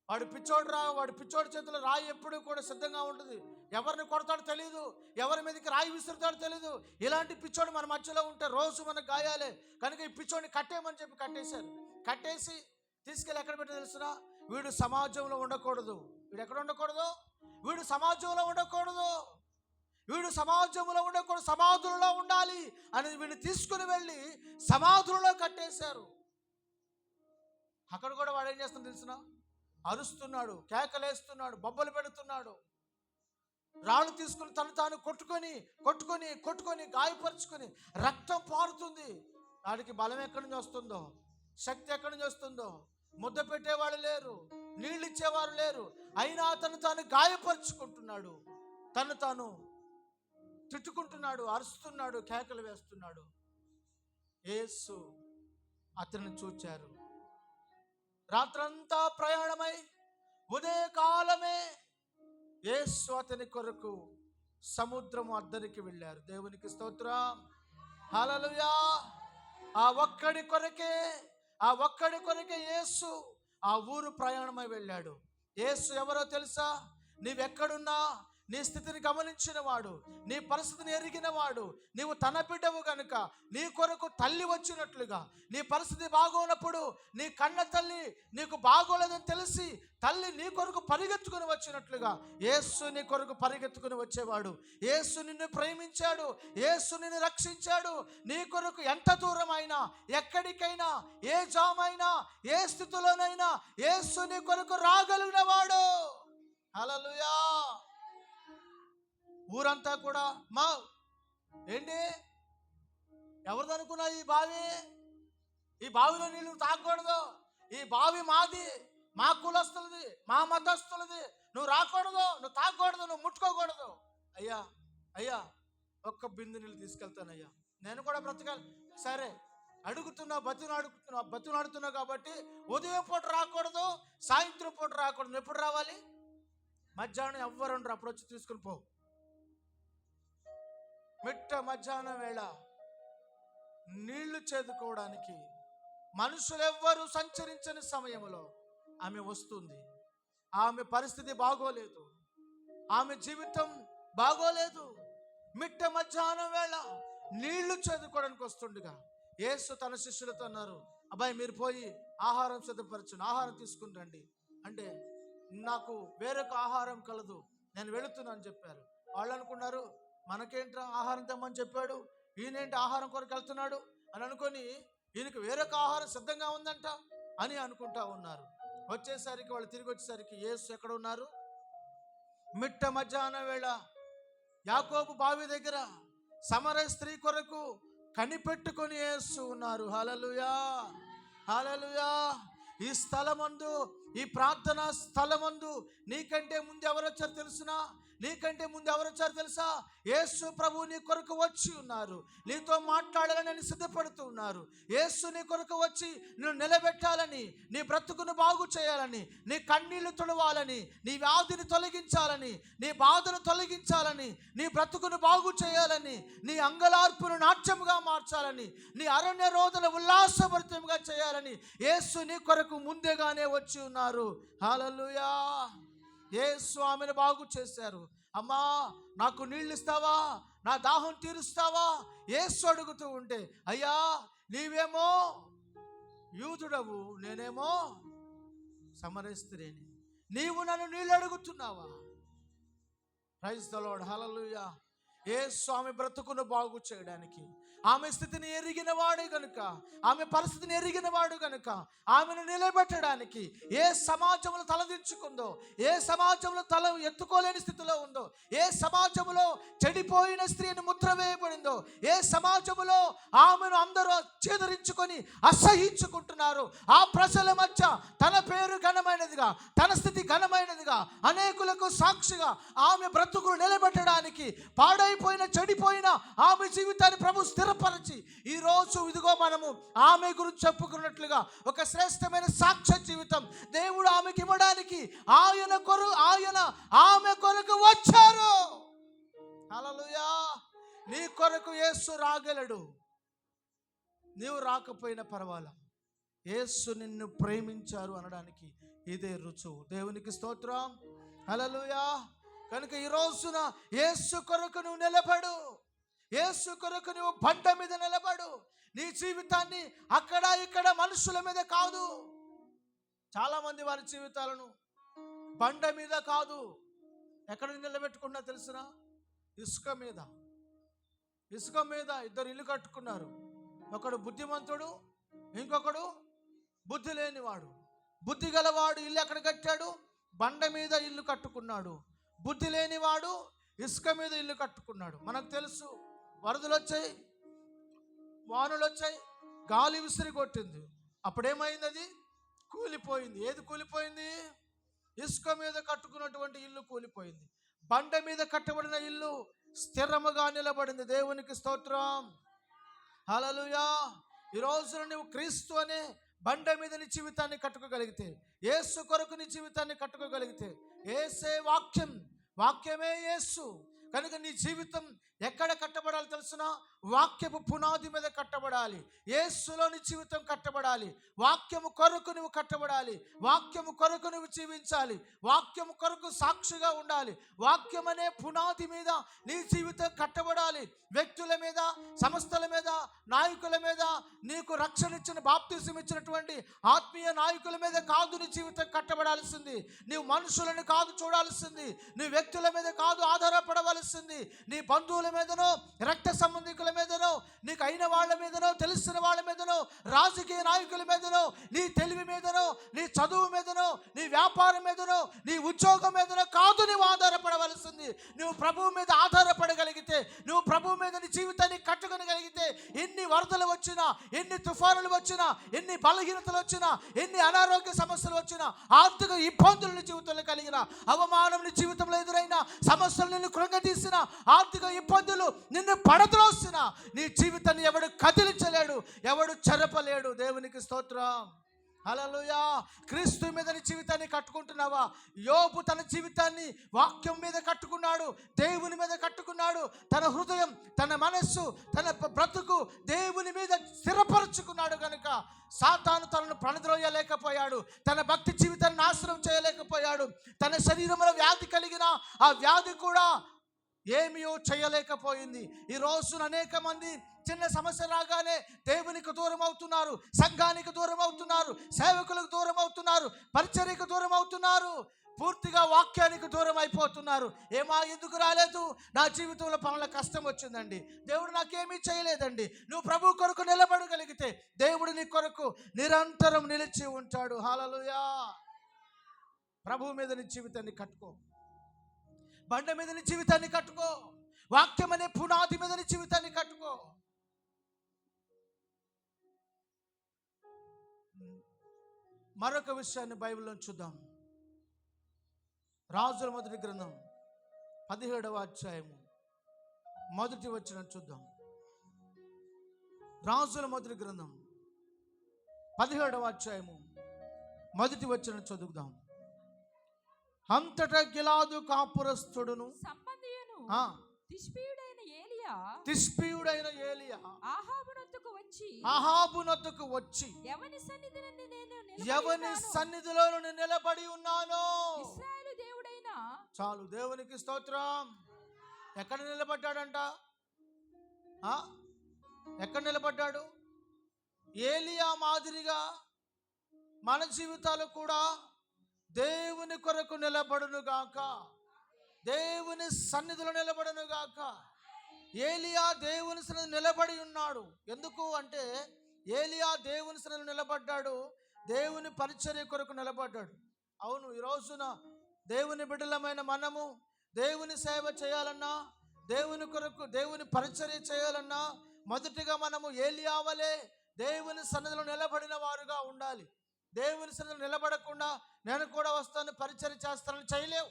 వాడు పిచ్చోడి చేతిలో రాయి ఎప్పుడు కూడా సిద్ధంగా ఉంటుంది. ఎవరిని కొడతాడో తెలియదు, ఎవరి మీదకి రాయి విసురుతాడో తెలియదు. ఇలాంటి పిచ్చోడు మన మధ్యలో ఉంటే రోజు మనకు గాయాలే. కనుక ఈ పిచ్చోడిని కట్టేయమని చెప్పి కట్టేశారు. కట్టేసి తీసుకెళ్ళి ఎక్కడ పెట్టి తెలుసునా? వీడు సమాజంలో ఉండకూడదు. వీడు ఎక్కడ ఉండకూడదు? వీడు సమాజంలో ఉండకూడదు, వీడు సమాజంలో ఉండకూడదు, సమాధులలో ఉండాలి అని వీడిని తీసుకుని వెళ్ళి సమాధులలో కట్టేశారు. అక్కడ కూడా వాడు ఏం చేస్తాడు తెలుసునా? అరుస్తున్నాడు, కేకలేస్తున్నాడు, బొబ్బలు పెడుతున్నాడు, రాళ్ళు తీసుకుని తను తాను కొట్టుకొని గాయపరుచుకొని రక్తం పారుతుంది. వాడికి బలం ఎక్కడి నుంచి వస్తుందో, శక్తి ఎక్కడి నుంచి వస్తుందో, ముద్ద పెట్టేవాళ్ళు లేరు, నీళ్ళు ఇచ్చేవారు లేరు. అయినా తను తాను గాయపరుచుకుంటున్నాడు, తను తాను తిట్టుకుంటున్నాడు, అరుస్తున్నాడు, కేకలు వేస్తున్నాడు. యేసు అతన్ని చూచారు. రాత్రంతా ప్రయాణమై ఉదయకాలమే యేసు అతని కొరకు సముద్రము అద్దరికి వెళ్ళారు. దేవునికి స్తోత్రం, హల్లెలూయా. ఆ ఒక్కడి కొరకే యేసు ఆ ఊరు ప్రయాణమై వెళ్ళాడు. యేసు ఎవరో తెలుసా? నీవెక్కడున్నా నీ స్థితిని గమనించిన వాడు, నీ పరిస్థితిని ఎరిగిన వాడు, నీవు తన బిడ్డవు గనుక నీ కొరకు తల్లి వచ్చినట్లుగా, నీ పరిస్థితి బాగోనప్పుడు నీ కన్న తల్లి నీకు బాగోలేదని తెలిసి తల్లి నీ కొరకు పరిగెత్తుకుని వచ్చినట్లుగా యేసు నీ కొరకు పరిగెత్తుకుని వచ్చేవాడు. యేసు నిన్ను ప్రేమించాడు, యేసు నిన్ను రక్షించాడు. నీ కొరకు ఎంత దూరమైనా, ఎక్కడికైనా, ఏ జామైనా, ఏ స్థితిలోనైనా యేసు నీ కొరకు రాగలిగిన వాడు. హల్లెలూయా. ఊరంతా కూడా మా ఏంటి ఎవరిదనుకున్నా ఈ బావిలో నీళ్ళు తాగకూడదు, ఈ బావి మాది, మా కులస్తులది, మా మతస్థులది, నువ్వు రాకూడదు, నువ్వు తాగకూడదు, నువ్వు ముట్టుకోకూడదు. అయ్యా ఒక్క బిందు నీళ్ళు తీసుకెళ్తానయ్యా, నేను కూడా బ్రతకాలి. సరే బతులాడుతున్నావు కాబట్టి ఉదయం పూట రాకూడదు, సాయంత్రం పూట రాకూడదు. ఎప్పుడు రావాలి? మధ్యాహ్నం ఎవ్వరుండరు, అప్పుడు వచ్చి తీసుకుని పో. మిట్ట మధ్యాహ్నం వేళ నీళ్లు చేదుకోవడానికి మనుషులెవ్వరూ సంచరించని సమయంలో ఆమె వస్తుంది. ఆమె పరిస్థితి బాగోలేదు, ఆమె జీవితం బాగోలేదు. మిట్ట మధ్యాహ్నం వేళ నీళ్లు చేదుకోవడానికి వస్తుండగా యేసు తన శిష్యులతో అన్నారు, అబ్బాయి మీరు పోయి ఆహారం సిద్ధపరచండి, ఆహారం తీసుకుని రండి అంటే, నాకు వేరొక ఆహారం కలదు, నేను వెళుతున్నాను చెప్పారు. వాళ్ళు అనుకున్నారు, మనకేంట్రా ఆహారం తెమ్మని చెప్పాడు, ఈయనేంటి ఆహారం కొరకు వెళ్తున్నాడు అని అనుకొని ఈయనకు వేరొక ఆహారం సిద్ధంగా ఉందంట అని అనుకుంటా ఉన్నారు. వచ్చేసరికి వాళ్ళు తిరిగి వచ్చేసరికి యేసు ఎక్కడ ఉన్నారు? మిట్ట మధ్యాహ్నం వేళ యాకోబు బావి దగ్గర సమరయ స్త్రీ కొరకు కనిపెట్టుకొని యేసు ఉన్నారు. హల్లెలూయా, హల్లెలూయా. ఈ స్థలమందు, ఈ ప్రార్థనా స్థలమందు నీకంటే ముందు ఎవరు వచ్చారు తెలుసునా? యేసు ప్రభు నీ కొరకు వచ్చి ఉన్నారు, నీతో మాట్లాడాలని నేను సిద్ధపడుతూ ఉన్నారు. యేసు నీ కొరకు వచ్చి నిన్ను నిలబెట్టాలని, నీ బ్రతుకును బాగు చేయాలని, నీ కన్నీళ్లు తుడవాలని, నీ వ్యాధిని తొలగించాలని, నీ బాధను తొలగించాలని, నీ బ్రతుకును బాగు చేయాలని, నీ అంగలార్పును నాట్యముగా మార్చాలని, నీ అరణ్య రోదన ఉల్లాసభరితంగా చేయాలని యేసు నీ కొరకు ముందేగానే వచ్చి ఉన్నారు. హల్లెలూయా. యేసు ఆమెను బాగు చేశారు. అమ్మా నాకు నీళ్ళు ఇస్తావా, నా దాహం తీరుస్తావా? యేసు అడుగుతూ ఉంటే, అయ్యా నీవేమో యూదుడవు, నేనేమో సమరయ స్త్రీని, నీవు నన్ను నీళ్ళు అడుగుతున్నావా? Praise the Lord. హల్లెలూయా. యేసు ఆమె బ్రతుకును బాగు చేయడానికి, ఆమె స్థితిని ఎరిగిన వాడే కనుక, ఆమె పరిస్థితిని ఎరిగిన వాడు కనుక ఆమెను నిలబెట్టడానికి, ఏ సమాజంలో తలదించుకుందో, ఏ సమాజంలో తల ఎత్తుకోలేని స్థితిలో ఉందో, ఏ సమాజంలో చెడిపోయిన స్త్రీని ముద్ర వేయబడిందో, ఏ సమాజంలో ఆమెను అందరూ చేదరించుకొని అసహించుకుంటున్నారు, ఆ ప్రజల మధ్య తన పేరు ఘనమైనదిగా, తన స్థితి ఘనమైనదిగా, అనేకులకు సాక్షిగా ఆమె బ్రతుకును నిలబెట్టడానికి, పాడైపోయిన చెడిపోయిన ఆమె జీవితాన్ని ప్రభు స్థిరపరిచి, ఈ రోజు ఇదిగో మనము ఆమె గురించి చెప్పుకున్నట్లుగా ఒక శ్రేష్టమైన సాక్ష్య జీవితం దేవుడు ఆమెకి ఇవ్వడానికి ఆయన ఆమె కొరకు వచ్చారు. హల్లెలూయా. నీ కొరకు యేసు రాగలడు. నీవు రాకపోయినా పర్వాలా, యేసు నిన్ను ప్రేమించారు అనడానికి ఇదే రుజువు. దేవునికి స్తోత్రం. హల్లెలూయా. కనుక ఈ రోజున యేసు కొరకు నువ్వు నిలబడు, యేసు కొరకు నువ్వు బండ మీద నిలబడు. నీ జీవితాన్ని అక్కడ ఇక్కడ మనుషుల మీద కాదు. చాలా మంది వారి జీవితాలను బండ మీద కాదు, ఎక్కడ నిలబెట్టుకున్నా తెలుసునా? ఇసుక మీద. ఇసుక మీద ఇద్దరు ఇల్లు కట్టుకున్నారు. ఒకడు బుద్ధిమంతుడు, ఇంకొకడు బుద్ధి లేనివాడు. బుద్ధి గలవాడు ఇల్లు ఎక్కడ కట్టాడు? బండ మీద ఇల్లు కట్టుకున్నాడు. బుద్ధి లేనివాడు ఇసుక మీద ఇల్లు కట్టుకున్నాడు. మనకు తెలుసు, వరదలు వచ్చాయి, వానలు వచ్చాయి, గాలి విసిరి కొట్టింది. అప్పుడేమైంది? అది కూలిపోయింది. ఏది కూలిపోయింది? ఇసుక మీద కట్టుకున్నటువంటి ఇల్లు కూలిపోయింది. బండ మీద కట్టబడిన ఇల్లు స్థిరముగా నిలబడింది. దేవునికి స్తోత్రం. హల్లెలూయా. ఈ రోజున నువ్వు క్రీస్తు అనే బండ మీద నీ జీవితాన్ని కట్టుకోగలిగితే, యేసు కొరకు నీ జీవితాన్ని కట్టుకోగలిగితే, యేసే వాక్యం, వాక్యమే యేసు. కనుక నీ జీవితం ఎక్కడ కట్టబడాలి తెలుసునా? వాక్యపు పునాది మీద కట్టబడాలి. యేసులో నీ జీవితం కట్టబడాలి. వాక్యము కొరకు నువ్వు కట్టబడాలి. వాక్యము కొరకు నువ్వు జీవించాలి. వాక్యము కొరకు సాక్షిగా ఉండాలి. వాక్యం అనే పునాది మీద నీ జీవితం కట్టబడాలి. వ్యక్తుల మీద, సంస్థల మీద, నాయకుల మీద, నీకు రక్షణ ఇచ్చిన, బాప్తిజం ఇచ్చినటువంటి ఆత్మీయ నాయకుల మీద కాదు నీ జీవితం కట్టబడాల్సింది. నీవు మనుషులను కాదు చూడాల్సింది. నీ వ్యక్తుల మీద కాదు ఆధారపడవలసింది. నీ బంధువుల మీదనో, రక్త సంబంధికుల మీదనో, నీకు అయిన వాళ్ళ మీదనో, తెలిసిన వాళ్ళ మీదనో, రాజకీయ నాయకుల మీదనో, నీ తెలివి మీదనో, నీ చదువు మీదనో, నీ వ్యాపారం మీదనో, నీ ఉద్యోగం మీదనో కాదు నీవు ఆధారపడవలసింది. నువ్వు ప్రభువు మీద ఆధారపడగలిగితే, నువ్వు ప్రభువు మీద నీ జీవితాన్ని కట్టుకొనగలిగితే, ఎన్ని వరదలు వచ్చినా, ఎన్ని తుఫానులు వచ్చినా, ఎన్ని బలహీనతలు వచ్చినా, ఎన్ని అనారోగ్య సమస్యలు వచ్చినా, ఆర్థిక ఇబ్బందులు నీ జీవితంలో కలిగిన, అవమానం నీ జీవితంలో ఎదురైన, సమస్యలు నిన్ను కృంగతీసిన, ఆర్థిక ఇబ్బందులు నిన్ను పడద్రోసిన, నీ జీవితాన్ని ఎవడు కదిలించలేడు, ఎవడు చెరపలేడు. దేవునికి స్తోత్రం. హల్లెలూయా. క్రీస్తు మీద నీ జీవితాన్ని కట్టుకుంటున్నావా? యోబు తన జీవితాన్ని వాక్యం మీద కట్టుకున్నాడు, దేవుని మీద కట్టుకున్నాడు. తన హృదయం, తన మనస్సు, తన బ్రతుకు దేవుని మీద స్థిరపరుచుకున్నాడు కనుక సాతాను తనను పడద్రోయలేకపోయాడు. తన భక్తి జీవితాన్ని నాశనం చేయలేకపోయాడు. తన శరీరంలో వ్యాధి కలిగిన ఆ వ్యాధి కూడా ఏమీయో చేయలేకపోయింది. ఈ రోజున అనేక మంది చిన్న సమస్య రాగానే దేవునికి దూరం అవుతున్నారు, సంఘానికి దూరం అవుతున్నారు, సేవకులకు దూరం అవుతున్నారు, పరిచర్యకు దూరం అవుతున్నారు, పూర్తిగా వాక్యానికి దూరం అయిపోతున్నారు. ఎందుకు రాలేదు? నా జీవితంలో పనుల కష్టం వచ్చిందండి, దేవుడు నాకేమీ చేయలేదండి. నువ్వు ప్రభు కొరకు నిలబడగలిగితే దేవుడు నీ కొరకు నిరంతరం నిలిచి ఉంటాడు. హల్లెలూయా. ప్రభు మీద నీ జీవితాన్ని కట్టుకో, బండ మీద నీ జీవితాన్ని కట్టుకో, వాక్యం అనే పునాది మీద నీ జీవితాన్ని కట్టుకో. మరొక విషయాన్ని బైబిల్లో చూద్దాం. రాజుల మొదటి గ్రంథం 17వ అధ్యాయము మొదటి వచనం చూద్దాం. రాజుల మొదటి గ్రంథం 17వ అధ్యాయము మొదటి వచనం చదువుదాం. అంతటా గిలాదు కాపురస్తుడును తిష్బీయుడైన ఏలియా అహాబునొద్దకు వచ్చి ఎవని సన్నిధిలో నిలబడి ఉన్నానో. చాలు. దేవునికి స్తోత్రం. ఎక్కడ నిలబడ్డాడంట? ఎక్కడ నిలబడ్డాడు? ఏలియా మాదిరిగా మన జీవితాలు కూడా దేవుని కొరకు నిలబడును గాక, దేవుని సన్నిధిలో నిలబడను గాక. ఏలియా దేవుని సన్నిధిలో నిలబడి ఉన్నాడు. ఎందుకు అంటే ఏలియా దేవుని సన్నిధిలో నిలబడ్డాడు, దేవుని పరిచర్య కొరకు నిలబడ్డాడు. అవును, ఈ రోజున దేవుని బిడ్డలమైన మనము దేవుని సేవ చేయాలన్నా, దేవుని కొరకు దేవుని పరిచర్య చేయాలన్నా మొదటిగా మనము ఏలియా వలె దేవుని సన్నిధిలో నిలబడిన వారుగా ఉండాలి. దేవుని సన్నిధిలో నిలబడకుండా నేను కూడా వస్తాను పరిచర్య చేస్తానని చేయలేవు.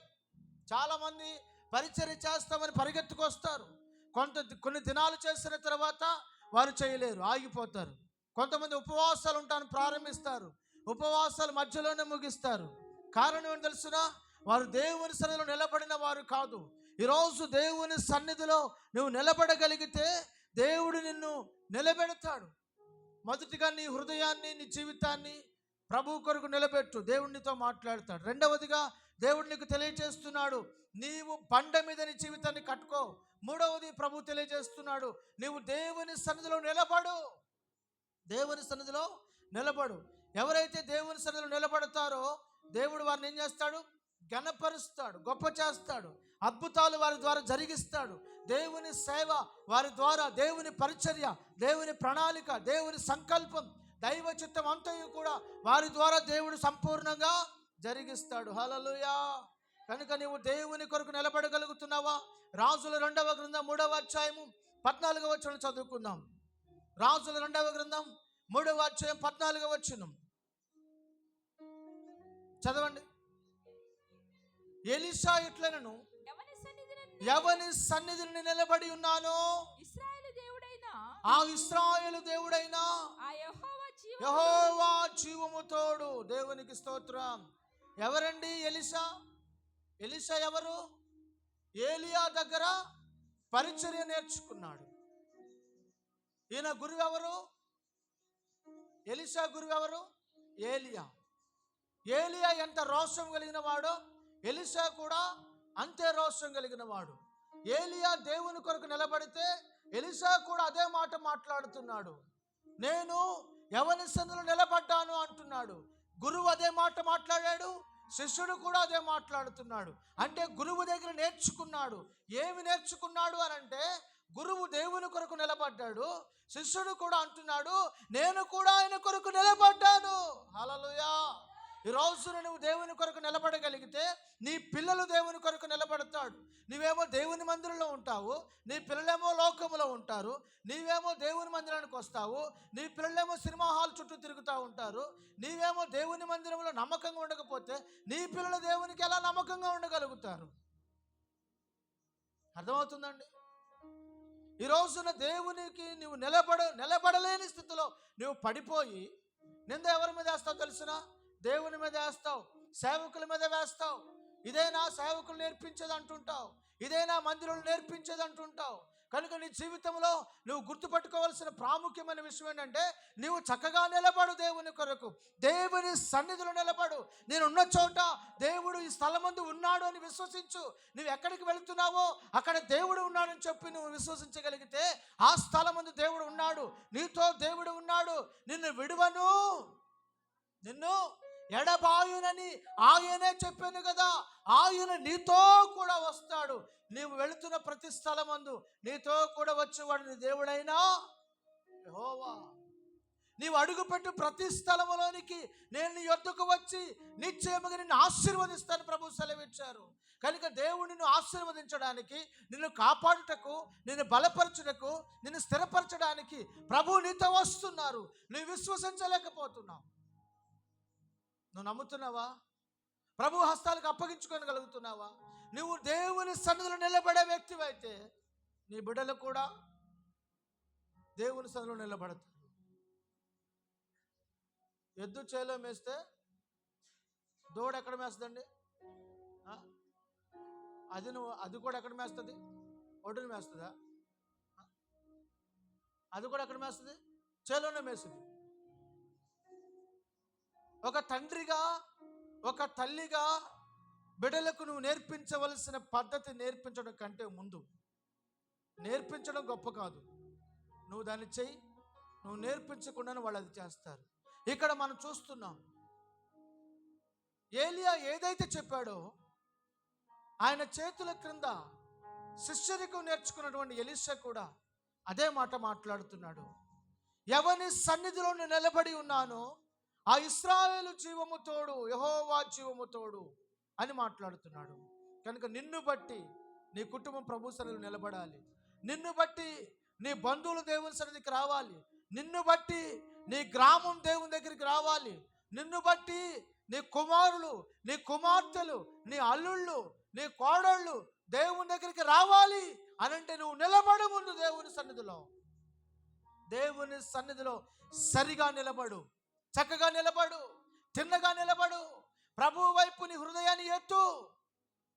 చాలామంది పరిచర్య చేస్తామని పరిగెత్తుకొస్తారు. కొన్ని దినాలు చేసిన తర్వాత వారు చేయలేరు, ఆగిపోతారు. కొంతమంది ఉపవాసాలు ఉంటాను ప్రారంభిస్తారు, ఉపవాసాలు మధ్యలోనే ముగిస్తారు. కారణం ఏంటి తెలుసునా? వారు దేవుని సన్నిధిలో నిలబడిన వారు కాదు. ఈరోజు దేవుని సన్నిధిలో నువ్వు నిలబడగలిగితే దేవుడు నిన్ను నిలబెడతాడు. మొదటిగా నీ హృదయాన్ని, నీ జీవితాన్ని ప్రభు కొరకు నిలబెట్టు, దేవుడినితో మాట్లాడతాడు. రెండవదిగా దేవుడు నీకు తెలియజేస్తున్నాడు, నీవు బండ మీద నీ జీవితాన్ని కట్టుకో. మూడవది ప్రభు తెలియజేస్తున్నాడు, నీవు దేవుని సన్నిధిలో నిలబడు, దేవుని సన్నిధిలో నిలబడు. ఎవరైతే దేవుని సన్నిధిలో నిలబడతారో దేవుడు వారిని ఏం చేస్తాడు? ఘనపరుస్తాడు, గొప్ప చేస్తాడు, అద్భుతాలు వారి ద్వారా జరిగిస్తాడు. దేవుని సేవ వారి ద్వారా, దేవుని పరిచర్య, దేవుని ప్రణాళిక, దేవుని సంకల్పం, దైవ చిత్తం అంతయు కూడా వారి ద్వారా దేవుడు సంపూర్ణంగా జరిగిస్తాడు. హల్లెలూయా. కనుక నీవు దేవుని కొరకు నిలబడగలుగుతున్నావా? రాజుల 2వ గ్రంథం 3వ అధ్యాయము 14వ వచనం చదువుకుందాం. రాజుల 2వ గ్రంథం 3వ అధ్యాయం 14వ వచనం చదవండి. ఎలీషా ఇట్లనను, ఎవని సన్నిధిని నిలబడి ఉన్నానో ఆ ఇశ్రాయేలు దేవుడైనా యెహోవా జీవము తోడు. దేవునికి స్తోత్రం. ఎవరండి ఎలీషా? ఎలీషా ఎవరు? ఏలియా దగ్గర పరిచర్య నేర్చుకున్నాడు. ఈయన గురువు ఎవరు? ఎలీషా గురువు ఎవరు? ఏలియా. ఏలియా ఎంత రోషం కలిగిన వాడో ఎలీషా కూడా అంతే రోషం కలిగిన వాడు. ఏలియా దేవుని కొరకు నిలబడితే ఎలీషా కూడా అదే మాట మాట్లాడుతున్నాడు. నేను ఎవని సన్నిధిలో నిలబడ్డాను అంటున్నాడు. గురువు అదే మాట మాట్లాడాడు, శిష్యుడు కూడా అదే మాట్లాడుతున్నాడు. అంటే గురువు దగ్గర నేర్చుకున్నాడు. ఏమి నేర్చుకున్నాడు అని అంటే, గురువు దేవుని కొరకు నిలబడ్డాడు, శిష్యుడు కూడా అంటున్నాడు నేను కూడా ఆయన కొరకు నిలబడ్డాను. హల్లెలూయా. ఈ రోజున నువ్వు దేవుని కొరకు నిలబడగలిగితే నీ పిల్లలు దేవుని కొరకు నిలబడతాడు. నీవేమో దేవుని మందిరంలో ఉంటావు, నీ పిల్లలేమో లోకములో ఉంటారు. నీవేమో దేవుని మందిరానికి వస్తావు, నీ పిల్లలేమో సినిమా హాల్ చుట్టూ తిరుగుతూ ఉంటారు. నీవేమో దేవుని మందిరంలో నమ్మకంగా ఉండకపోతే నీ పిల్లలు దేవునికి ఎలా నమ్మకంగా ఉండగలుగుతారు? అర్థమవుతుందండి? ఈ రోజున దేవునికి నువ్వు నిలబడలేని స్థితిలో నువ్వు పడిపోయి నింద ఎవరి మీద వేస్తావు తెలుసునా? దేవుని మీద వేస్తావు, సేవకుల మీద వేస్తావు. ఇదేనా సేవకులు నేర్పించేది అంటుంటావు, ఇదేనా మందిరంలో నేర్పించేది అంటుంటావు. కనుక నీ జీవితంలో నువ్వు గుర్తుపెట్టుకోవాల్సిన ప్రాముఖ్యమైన విషయం ఏంటంటే, నీవు చక్కగా నిలబడు దేవుని కొరకు, దేవుని సన్నిధిలో నిలబడు. నేనున్న చోట దేవుడు ఈ స్థలమందు ఉన్నాడు అని విశ్వసించు. నువ్వు ఎక్కడికి వెళుతున్నావో అక్కడ దేవుడు ఉన్నాడని చెప్పి నువ్వు విశ్వసించగలిగితే ఆ స్థలమందు దేవుడు ఉన్నాడు, నీతో దేవుడు ఉన్నాడు. నిన్ను విడువను, నిన్ను ఎడబాయునని ఆయనే చెప్పాను కదా. ఆయన నీతో కూడా వస్తాడు. నీవు వెళుతున్న ప్రతి స్థలమందు నీతో కూడా వచ్చేవాడు నీ దేవుడైనా యెహోవా. నీవు అడుగుపెట్టు ప్రతి స్థలములోనికి నేను నీ యొద్దకు వచ్చి నిశ్చయముగా నిన్ను ఆశీర్వదిస్తాను ప్రభు సెలవిచ్చారు. కనుక దేవుడు నిన్ను ఆశీర్వదించడానికి, నిన్ను కాపాడుటకు, నిన్ను బలపరచుటకు, నిన్ను స్థిరపరచడానికి ప్రభు నీతో వస్తున్నారు. నువ్వు విశ్వసించలేకపోతున్నావు. నువ్వు నమ్ముతున్నావా? ప్రభు హస్తాలకు అప్పగించుకోగలుగుతున్నావా? నువ్వు దేవుని సన్నిధిలో నిలబడే వ్యక్తివైతే నీ బిడ్డలు కూడా దేవుని సన్నిధిలో నిలబడతారు. ఎద్దు చేలో మేస్తే దూడ ఎక్కడ మేస్తుందండి? అది కూడా ఎక్కడ మేస్తుంది? ఒడ్డును మేస్తుందా? అది కూడా ఎక్కడ మేస్తుంది? చేలోనే మేస్తుంది. ఒక తండ్రిగా, ఒక తల్లిగా బిడ్డలకు నువ్వు నేర్పించవలసిన పద్ధతి నేర్పించడం కంటే ముందు నేర్పించడం గొప్ప కాదు. నువ్వు దాన్ని చెయ్యి, నువ్వు నేర్పించకుండానే వాళ్ళు అది చేస్తారు. ఇక్కడ మనం చూస్తున్నాం, ఏలియా ఏదైతే చెప్పాడో ఆయన చేతుల క్రింద శిష్యరికం నేర్చుకున్నటువంటి ఎలీషా కూడా అదే మాట మాట్లాడుతున్నాడు. ఎవని సన్నిధిలో నేను నిలబడి ఉన్నానో ఆ ఇశ్రాయేలు జీవము తోడు, యెహోవా జీవము తోడు అని మాట్లాడుతున్నాడు. కనుక నిన్ను బట్టి నీ కుటుంబం ప్రభు సన్నిధిలో నిలబడాలి. నిన్ను బట్టి నీ బంధువులు దేవుని సన్నిధికి రావాలి. నిన్ను బట్టి నీ గ్రామం దేవుని దగ్గరికి రావాలి. నిన్ను బట్టి నీ కుమారులు, నీ కుమార్తెలు, నీ అల్లుళ్ళు, నీ కోడళ్ళు దేవుని దగ్గరికి రావాలి అనంటే నువ్వు నిలబడు ముందు దేవుని సన్నిధిలో. దేవుని సన్నిధిలో సరిగా నిలబడు, చక్కగా నిలబడు, తిన్నగా నిలబడు. ప్రభు వైపు నీ హృదయాన్ని ఎత్తు,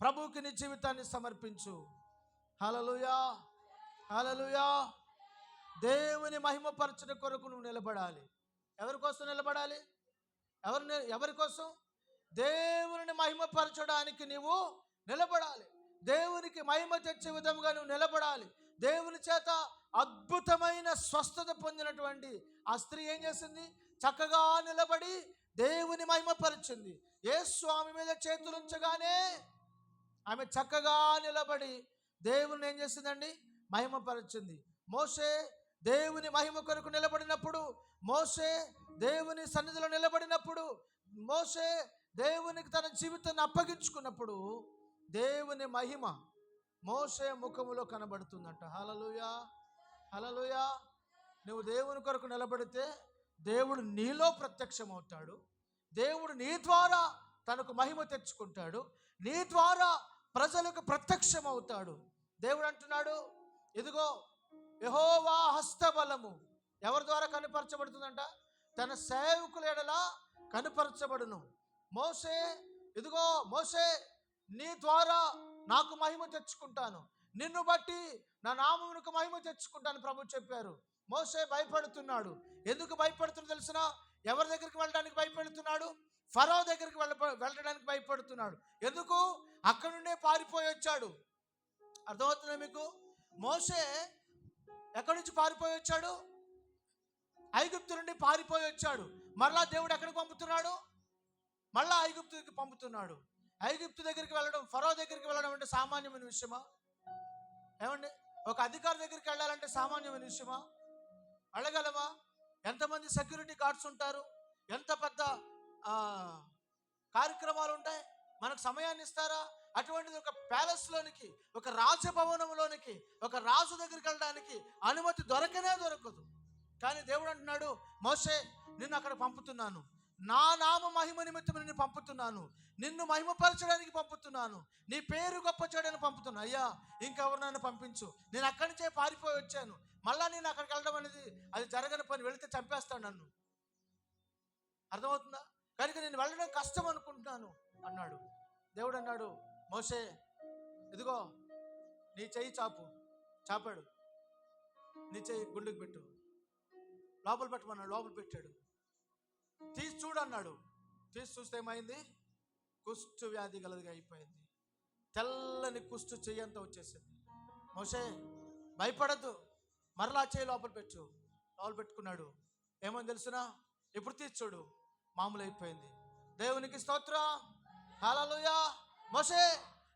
ప్రభువుకి నీ జీవితాన్ని సమర్పించు. హల్లెలూయా, హల్లెలూయా. దేవుని మహిమపరచుట కొరకు నువ్వు నిలబడాలి. ఎవరి కోసం నిలబడాలి? ఎవరి కోసం? దేవుని మహిమపరచడానికి నీవు నిలబడాలి. దేవునికి మహిమ తెచ్చే విధంగా నువ్వు నిలబడాలి. దేవుని చేత అద్భుతమైన స్వస్థత పొందినటువంటి ఆ స్త్రీ ఏం చేసింది? చక్కగా నిలబడి దేవుని మహిమపరిచింది. యేసు ఆమె మీద చేతులుంచగానే ఆమె చక్కగా నిలబడి దేవుని ఏం చేసిందండి? మహిమపరిచింది. మోషే దేవుని మహిమ కొరకు నిలబడినప్పుడు, మోషే దేవుని సన్నిధిలో నిలబడినప్పుడు, మోషే దేవునికి తన జీవితాన్ని అప్పగించుకున్నప్పుడు దేవుని మహిమ మోషే ముఖములో కనబడుతుందంట. హల్లెలూయా, హల్లెలూయా. నువ్వు దేవుని కొరకు నిలబడితే దేవుడు నీలో ప్రత్యక్షమవుతాడు. దేవుడు నీ ద్వారా తనకు మహిమ తెచ్చుకుంటాడు. నీ ద్వారా ప్రజలకు ప్రత్యక్షమవుతాడు. దేవుడు అంటున్నాడు, ఇదిగో యెహోవా హస్తబలము ఎవరి ద్వారా కనుపరచబడుతుందంట? తన సేవకుల ఎడల కనుపరచబడును. మోషే, ఇదిగో మోషే నీ ద్వారా నాకు మహిమ తెచ్చుకుంటాను, నిన్ను బట్టి నా నామమునకు మహిమ తెచ్చుకుంటాను ప్రభు చెప్పారు. మోషే భయపడుతున్నాడు. ఎందుకు భయపడుతున్నాడు తెలిసిన? ఎవరి దగ్గరికి వెళ్ళడానికి భయపడుతున్నాడు? ఫరో దగ్గరికి వెళ్ళడానికి భయపడుతున్నాడు. ఎందుకు? అక్కడి నుండే పారిపోయి వచ్చాడు. అర్థమవుతుందా మీకు? మోషే ఎక్కడి నుంచి పారిపోయి వచ్చాడు? ఐగుప్తు నుండి పారిపోయి వచ్చాడు. మరలా దేవుడు ఎక్కడికి పంపుతున్నాడు? మళ్ళా ఐగుప్తుకి పంపుతున్నాడు. ఐగుప్తు దగ్గరికి వెళ్ళడం, ఫరో దగ్గరికి వెళ్ళడం అంటే సామాన్యమైన విషయమా? ఏమండి, ఒక అధికారి దగ్గరికి వెళ్ళాలంటే సామాన్యమైన విషయమా? వెళ్ళగలమా? ఎంతమంది సెక్యూరిటీ గార్డ్స్ ఉంటారు? ఎంత పెద్ద కార్యక్రమాలు ఉంటాయి? మనకు సమయాన్ని ఇస్తారా? అటువంటిది ఒక ప్యాలెస్లోనికి, ఒక రాజభవనంలోనికి, ఒక రాజు దగ్గరికి వెళ్ళడానికి అనుమతి దొరకదు. కానీ దేవుడు అంటున్నాడు, మోషే నిన్ను అక్కడ పంపుతున్నాను, నా నామ మహిమ నిమిత్తం నిన్ను పంపుతున్నాను, నిన్ను మహిమపరచడానికి పంపుతున్నాను, నీ పేరు గొప్ప చేయడానికి పంపుతున్నాను. అయ్యా ఇంకెవరు నన్ను పంపించు, నేను అక్కడి నుంచే పారిపోయి వచ్చాను, మళ్ళా నేను అక్కడికి వెళ్ళడం అనేది అది జరగని పని, వెళితే చంపేస్తాను నన్ను. అర్థమవుతుందా? కనుక నేను వెళ్ళడం కష్టం అనుకుంటున్నాను అన్నాడు. దేవుడు అన్నాడు, మోషే ఇదిగో నీ చెయ్యి చాపాడు, నీ చెయ్యి గుండెకి పెట్టు, లోపల పెట్టమన్నాడు. లోపల పెట్టాడు. తీసి చూడు అన్నాడు. తీసి చూస్తే ఏమైంది? కుష్టు వ్యాధి గలదిగా అయిపోయింది. తెల్లని కుష్టు చెయ్యి అంతా వచ్చేసింది. మోషే భయపడద్దు, మరలా చెయ్యి లోపల పెట్టు. లోపల పెట్టుకున్నాడు. ఏమని తెలుసునా? ఇప్పుడు తీసి చూడు, మామూలు అయిపోయింది. దేవునికి స్తోత్రం, హల్లెలూయా. మోషే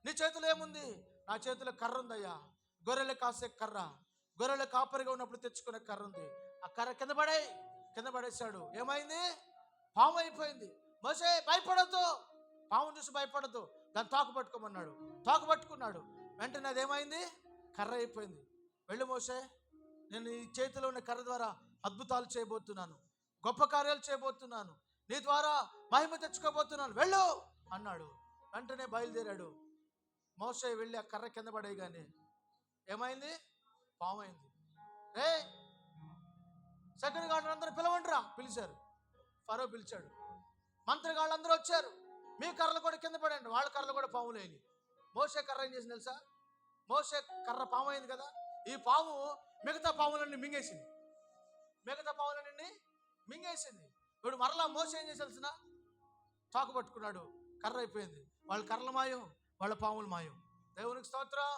నీ చేతిలో ఏముంది? నా చేతిలో కర్ర ఉందయ్యా, గొర్రెలు కాసే కర్ర, గొర్రెల కాపరిగా ఉన్నప్పుడు తెచ్చుకునే కర్ర ఉంది. ఆ కర్ర కింద పడేశాడు. ఏమైంది? పాము అయిపోయింది. మోషే భయపడద్దు, పామును చూసి భయపడద్దు, దాన్ని తోక పట్టుకోమన్నాడు. తోక పట్టుకున్నాడు. వెంటనే అది ఏమైంది? కర్ర అయిపోయింది. వెళ్ళు మోషే, నేను ఈ చేతిలో ఉన్న కర్ర ద్వారా అద్భుతాలు చేయబోతున్నాను, గొప్ప కార్యాలు చేయబోతున్నాను, నీ ద్వారా మహిమ తెచ్చుకోబోతున్నాను, వెళ్ళు అన్నాడు. వెంటనే బయలుదేరాడు. మోషే వెళ్ళి ఆ కర్ర కింద పడేయగానే ఏమైంది? పాము అయింది. రే సెకండ్ గార్డెన్ అందరూ పిలవండిరా, పిలిచారు. ఫరో పిలిచాడు. మంత్రిగాళ్ళు అందరూ వచ్చారు. మీ కర్రలు కూడా కింద పడండి. వాళ్ళ కర్రలు కూడా పాములు అయినాయి. మోషే కర్ర ఏం చేసింది తెలుసా? మోషే కర్ర పాము అయింది కదా, ఈ పాము మిగతా పాములన్నీ మింగేసింది. ఇప్పుడు మరలా మోషే ఏం చేసి తెలిసిన? తోక పట్టుకున్నాడు, కర్ర అయిపోయింది. వాళ్ళ కర్రల మాయం, వాళ్ళ పాముల మాయం. దేవునికి స్తోత్రం,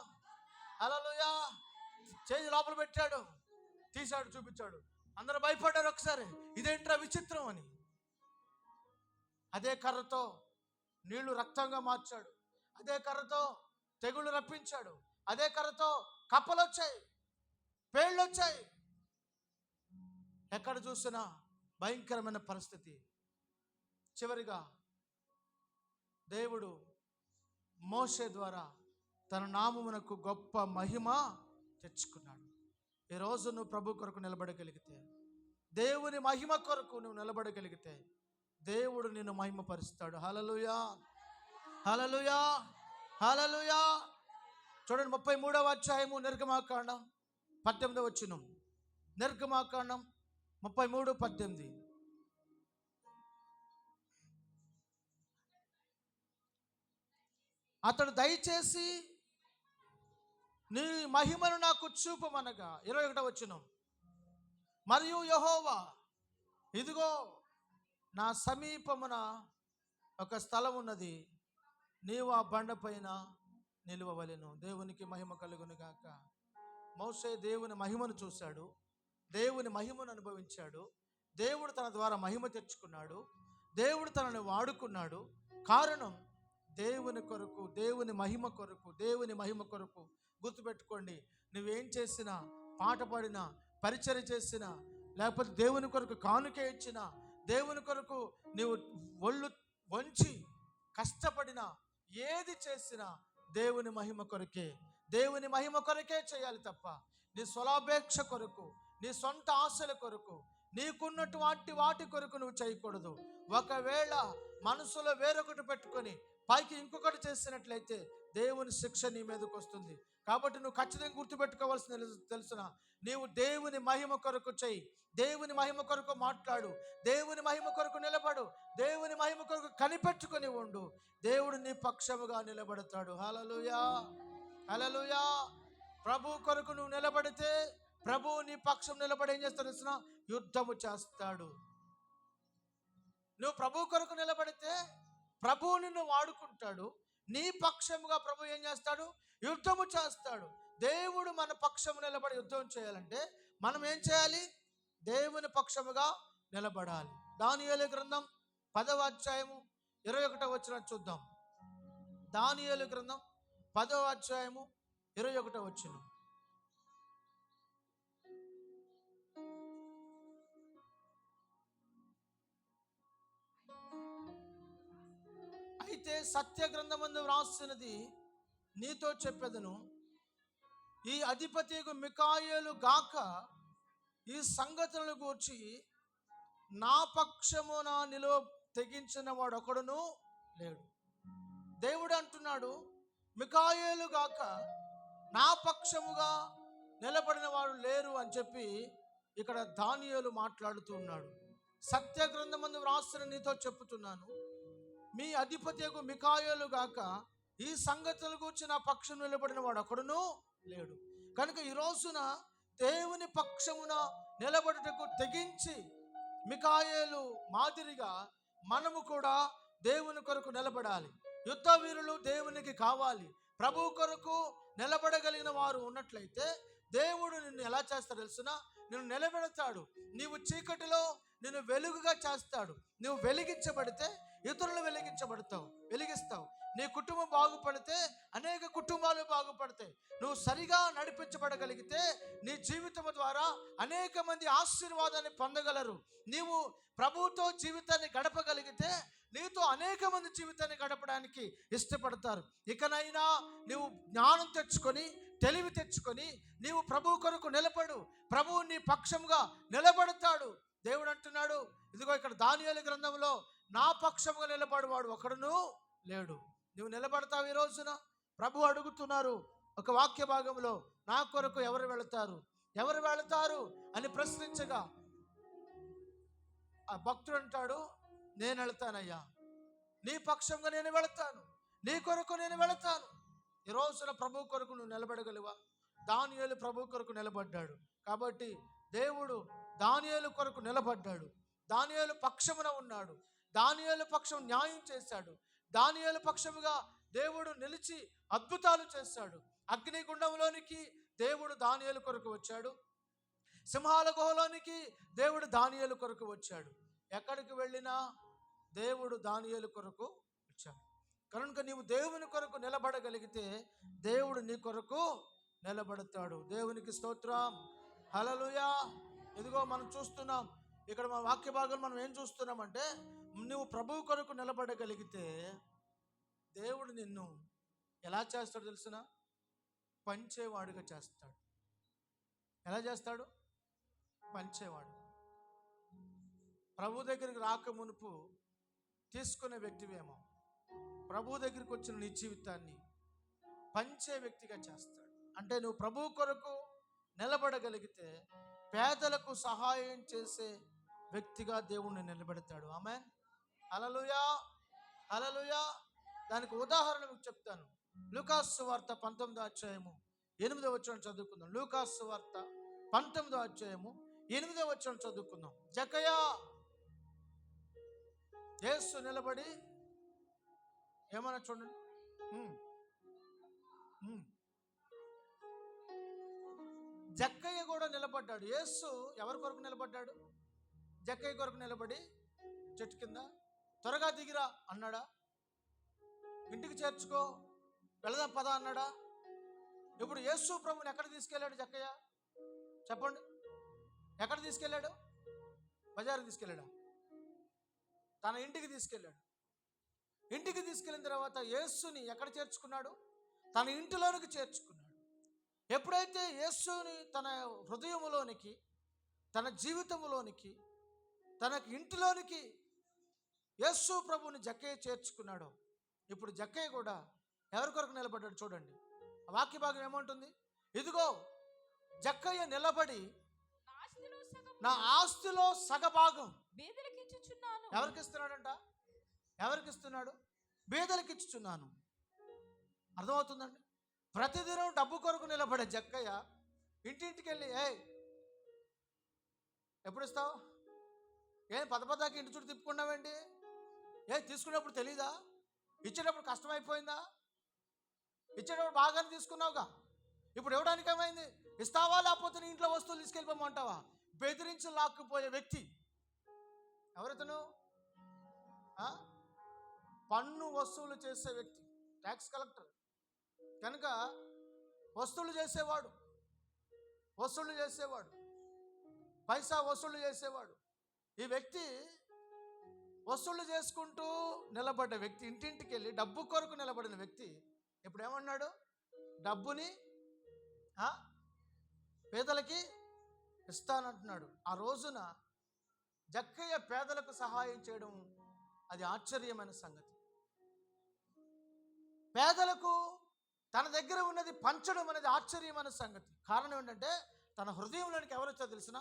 హల్లెలూయా. చేయి లోపల పెట్టాడు, తీశాడు, చూపించాడు. అందరూ భయపడ్డారు ఒకసారి, ఇదేంట్రా విచిత్రం అని. అదే కర్రతో నీళ్లు రక్తంగా మార్చాడు. అదే కర్రతో తెగుళ్ళు రప్పించాడు. అదే కర్రతో కప్పలు వచ్చాయి, పేళ్ళు వచ్చాయి. ఎక్కడ చూసినా భయంకరమైన పరిస్థితి. చివరిగా దేవుడు మోషే ద్వారా తన నామమునకు గొప్ప మహిమ తెచ్చుకున్నాడు. ఈరోజు నువ్వు ప్రభు కొరకు నిలబడగలిగితే, దేవుని మహిమ కొరకు నువ్వు నిలబడగలిగితే దేవుడు నిన్ను మహిమపరుస్తాడు. హల్లెలూయా, హల్లెలూయా, హల్లెలూయా. చూడండి 33వ అధ్యాయము నిర్గమాకాండం 18వ వచనం. నిర్గమాకాండం 33:18. అతడు దయచేసి నీ మహిమను నాకు చూపమనగా 21వ వచనం. మరియు యెహోవా, ఇదిగో నా సమీపమున ఒక స్థలం ఉన్నది, నీవు ఆ బండపైన నిలువవలెను. దేవునికి మహిమ కలుగును గాక. మోషే దేవుని మహిమను చూశాడు, దేవుని మహిమను అనుభవించాడు. దేవుడు తన ద్వారా మహిమ తెచ్చుకున్నాడు, దేవుడు తనని వాడుకున్నాడు. కారణం దేవుని కొరకు, దేవుని మహిమ కొరకు, దేవుని మహిమ కొరకు. గుర్తుపెట్టుకోండి, నువ్వేం చేసినా, పాట పాడినా, పరిచర్య చేసినా, లేకపోతే దేవుని కొరకు కానుక ఇచ్చినా, దేవుని కొరకు నీవు ఒళ్ళు వంచి కష్టపడినా, ఏది చేసినా దేవుని మహిమ కొరకే, దేవుని మహిమ కొరకే చేయాలి తప్ప నీ స్వలాపేక్ష కొరకు, నీ సొంత ఆశల కొరకు, నీకున్నటువంటి వాటి కొరకు నువ్వు చేయకూడదు. ఒకవేళ మనసులో వేరొకటి పెట్టుకొని పైకి ఇంకొకటి చేసినట్లయితే దేవుని శిక్ష నీ మీదకి వస్తుంది. కాబట్టి నువ్వు ఖచ్చితంగా గుర్తుపెట్టుకోవాల్సిన తెలుసున, నీవు దేవుని మహిమ కొరకు చెయ్యి, దేవుని మహిమ కొరకు మాట్లాడు, దేవుని మహిమ కొరకు నిలబడు, దేవుని మహిమ కొరకు కనిపెట్టుకొని ఉండు. దేవుడు నీ పక్షముగా నిలబడతాడు. హల్లెలూయా, హల్లెలూయా. ప్రభు కొరకు నువ్వు నిలబడితే ప్రభువు నీ పక్షం నిలబడి ఏం చేస్తాడు తెలుసిన? యుద్ధము చేస్తాడు. నువ్వు ప్రభు కొరకు నిలబడితే ప్రభువు నిన్ను వాడుకుంటాడు. నీ పక్షముగా ప్రభు ఏం చేస్తాడు? యుద్ధము చేస్తాడు. దేవుడు మన పక్షము నిలబడి యుద్ధం చేయాలంటే మనం ఏం చేయాలి? దేవుని పక్షముగా నిలబడాలి. దానియేలు గ్రంథం 10వ అధ్యాయము 21వ వచనం చూద్దాం. దానియేలు గ్రంథం 10వ అధ్యాయము 21వ వచనం. అయితే సత్య గ్రంథమందు వ్రాసినది నీతో చెప్పెదను, ఈ అధిపతియగు మికాయేలు గాక ఈ సంగతులను గూర్చి నా పక్షమున నిలువ తెగించిన వాడు ఒకడును లేడు. దేవుడు అంటున్నాడు, మికాయేలు గాక నా పక్షముగా నిలబడిన వాడు లేరు అని చెప్పి ఇక్కడ దానియేలు మాట్లాడుతూ ఉన్నాడు. సత్య గ్రంథమందు వ్రాసిన నీతో చెప్పుతున్నాను, మీ అధిపతియగు మికాయేలు గాక ఈ సంగతుల గురించి నా పక్షం నిలబడిన వాడు ఒకడును లేడు. కనుక ఈ రోజున దేవుని పక్షమున నిలబడుటకు తెగించి మికాయేలు మాదిరిగా మనము కూడా దేవుని కొరకు నిలబడాలి. యుద్ధ వీరులు దేవునికి కావాలి. ప్రభు కొరకు నిలబడగలిగిన వారు ఉన్నట్లయితే దేవుడు నిన్ను ఎలా చేస్తాడు తెలుసునా? నిన్ను నిలబెడతాడు. నీవు చీకటిలో నిన్ను వెలుగుగా చేస్తాడు. నువ్వు వెలిగించబడితే ఇతరులు వెలిగిస్తావు. నీ కుటుంబం బాగుపడితే అనేక కుటుంబాలు బాగుపడతాయి. నువ్వు సరిగా నడిపించబడగలిగితే నీ జీవితం ద్వారా అనేక మంది ఆశీర్వాదాన్ని పొందగలరు. నీవు ప్రభువుతో జీవితాన్ని గడపగలిగితే నీతో అనేక మంది జీవితాన్ని గడపడానికి ఇష్టపడతారు. ఇకనైనా నీవు జ్ఞానం తెచ్చుకొని, తెలివి తెచ్చుకొని నీవు ప్రభు కొరకు నిలబడు. ప్రభువు నీ పక్షంగా నిలబడతాడు. దేవుడు అంటున్నాడు, ఇదిగో ఇక్కడ దానియేలు గ్రంథంలో నా పక్షంగా నిలబడేవాడు ఒకడును లేడు. నువ్వు నిలబడతావు. ఈ రోజున ప్రభు అడుగుతున్నారు ఒక వాక్య భాగంలో, నా కొరకు ఎవరు వెళతారు అని ప్రశ్నించగా ఆ భక్తుడు అంటాడు, నేను వెళతానయ్యా, నీ పక్షంగా నేను వెళతాను, నీ కొరకు నేను వెళతాను. ఈ రోజున ప్రభు కొరకు నువ్వు నిలబడగలివా? దానియేలు ప్రభు కొరకు నిలబడ్డాడు కాబట్టి దేవుడు దానియేలు కొరకు నిలబడ్డాడు. దానియేలు పక్షమున ఉన్నాడు. దానియేలు పక్షం న్యాయం చేశాడు. దానియేలు పక్షముగా దేవుడు నిలిచి అద్భుతాలు చేశాడు. అగ్నిగుండంలోనికి దేవుడు దానియేలు కొరకు వచ్చాడు. సింహాల గుహలోనికి దేవుడు దానియేలు కొరకు వచ్చాడు. ఎక్కడికి వెళ్ళినా దేవుడు దానియేలు కొరకు వచ్చాడు. కనుక నీవు దేవుని కొరకు నిలబడగలిగితే దేవుడు నీ కొరకు నిలబడతాడు. దేవునికి స్తోత్రం. హల్లెలూయా. ఇదిగో మనం చూస్తున్నాం ఇక్కడ మన వాక్య భాగం మనం ఏం చూస్తున్నామంటే, నువ్వు ప్రభువు కొరకు నిలబడగలిగితే దేవుడు నిన్ను ఎలా చేస్తాడు తెలుసునా? పంచేవాడుగా చేస్తాడు. ఎలా చేస్తాడు? పంచేవాడు. ప్రభు దగ్గరికి రాక మునుపు తీసుకునే వ్యక్తివేమో ప్రభు దగ్గరికి వచ్చిన నీ జీవితాన్ని పంచే వ్యక్తిగా చేస్తాడు. అంటే నువ్వు ప్రభు కొరకు నిలబడగలిగితే పేదలకు సహాయం చేసే వ్యక్తిగా దేవుణ్ణి నిలబెడతాడు. ఆమేన్. హల్లెలూయా. హల్లెలూయా. దానికి ఉదాహరణ మీకు చెప్తాను. లూకాసు సువార్త 19వ అధ్యాయము 8వ వచనం చదువుకుందాం. లూకాసు సువార్త 19వ అధ్యాయము 8వ వచనం చదువుకుందాం. జక్కయ్య, యేసు నిలబడి ఏమన్నా చూడండి. జక్కయ్య కూడా నిలబడ్డాడు. యేసు ఎవరి కొరకు నిలబడ్డాడు? జక్కయ్య కొరకు నిలబడి చెట్టు కింద త్వరగా దిగిరా అన్నాడా? ఇంటికి చేర్చుకో, వెళదాం పద అన్నాడా? ఇప్పుడు యేసు ప్రభుని ఎక్కడ తీసుకెళ్ళాడు జక్కయ్య? చెప్పండి. ఎక్కడ తీసుకెళ్ళాడు? బజారుకి తీసుకెళ్ళాడు. తన ఇంటికి తీసుకెళ్ళాడు. ఇంటికి తీసుకెళ్ళిన తర్వాత యేసుని ఎక్కడ చేర్చుకున్నాడు? తన ఇంటిలోనికి చేర్చుకున్నాడు. ఎప్పుడైతే యేసుని తన హృదయములోనికి, తన జీవితంలోనికి, తన ఇంటిలోనికి యేసు ప్రభుని జక్కయ్య చేర్చుకున్నాడు. ఇప్పుడు జక్కయ్య కూడా ఎవరి కొరకు నిలబడ్డాడు చూడండి. వాక్య భాగం ఏమంటుంది? ఇదిగో జక్కయ్య నిలబడి నా ఆస్తిలో సగభాగం బీదలకు ఇచ్చుచున్నాను. ఎవరికి ఇస్తున్నాడంట? ఎవరికి ఇస్తున్నాడు? బీదలకు ఇచ్చుచున్నాను. అర్థమవుతుందండి? ప్రతిదినం డబ్బు కొరకు నిలబడే జక్కయ్య ఇంటింటికి వెళ్ళి ఎప్పుడు ఇస్తావు? పదపదాకి ఇంటి చుట్టూ తిప్పుకున్నావేంటి? తీసుకున్నప్పుడు తెలీదా? ఇచ్చేటప్పుడు కష్టమైపోయిందా? ఇచ్చేటప్పుడు బాగానే తీసుకున్నావుగా, ఇప్పుడు ఇవ్వడానికి ఏమైంది? ఇస్తావా లేకపోతే నీ ఇంట్లో వస్తువులు తీసుకెళ్ళిపోమంటావా? బెదిరించి లాక్కుపోయే వ్యక్తి ఎవరితను? పన్ను వసూలు చేసే వ్యక్తి, ట్యాక్స్ కలెక్టర్. కనుక వసూలు చేసేవాడు, పైసా వసూలు చేసేవాడు. ఈ వ్యక్తి వసూలు చేసుకుంటూ నిలబడ్డ వ్యక్తి, ఇంటింటికి వెళ్ళి డబ్బు కొరకు నిలబడిన వ్యక్తి ఇప్పుడు ఏమన్నాడు? డబ్బుని పేదలకి ఇస్తానంటున్నాడు. ఆ రోజున జక్కయ్య పేదలకు సహాయం చేయడం అది ఆశ్చర్యమైన సంగతి. పేదలకు తన దగ్గర ఉన్నది పంచడం అనేది ఆశ్చర్యమైన సంగతి. కారణం ఏంటంటే తన హృదయంలోనికి ఎవరు వచ్చారో తెలిసిన?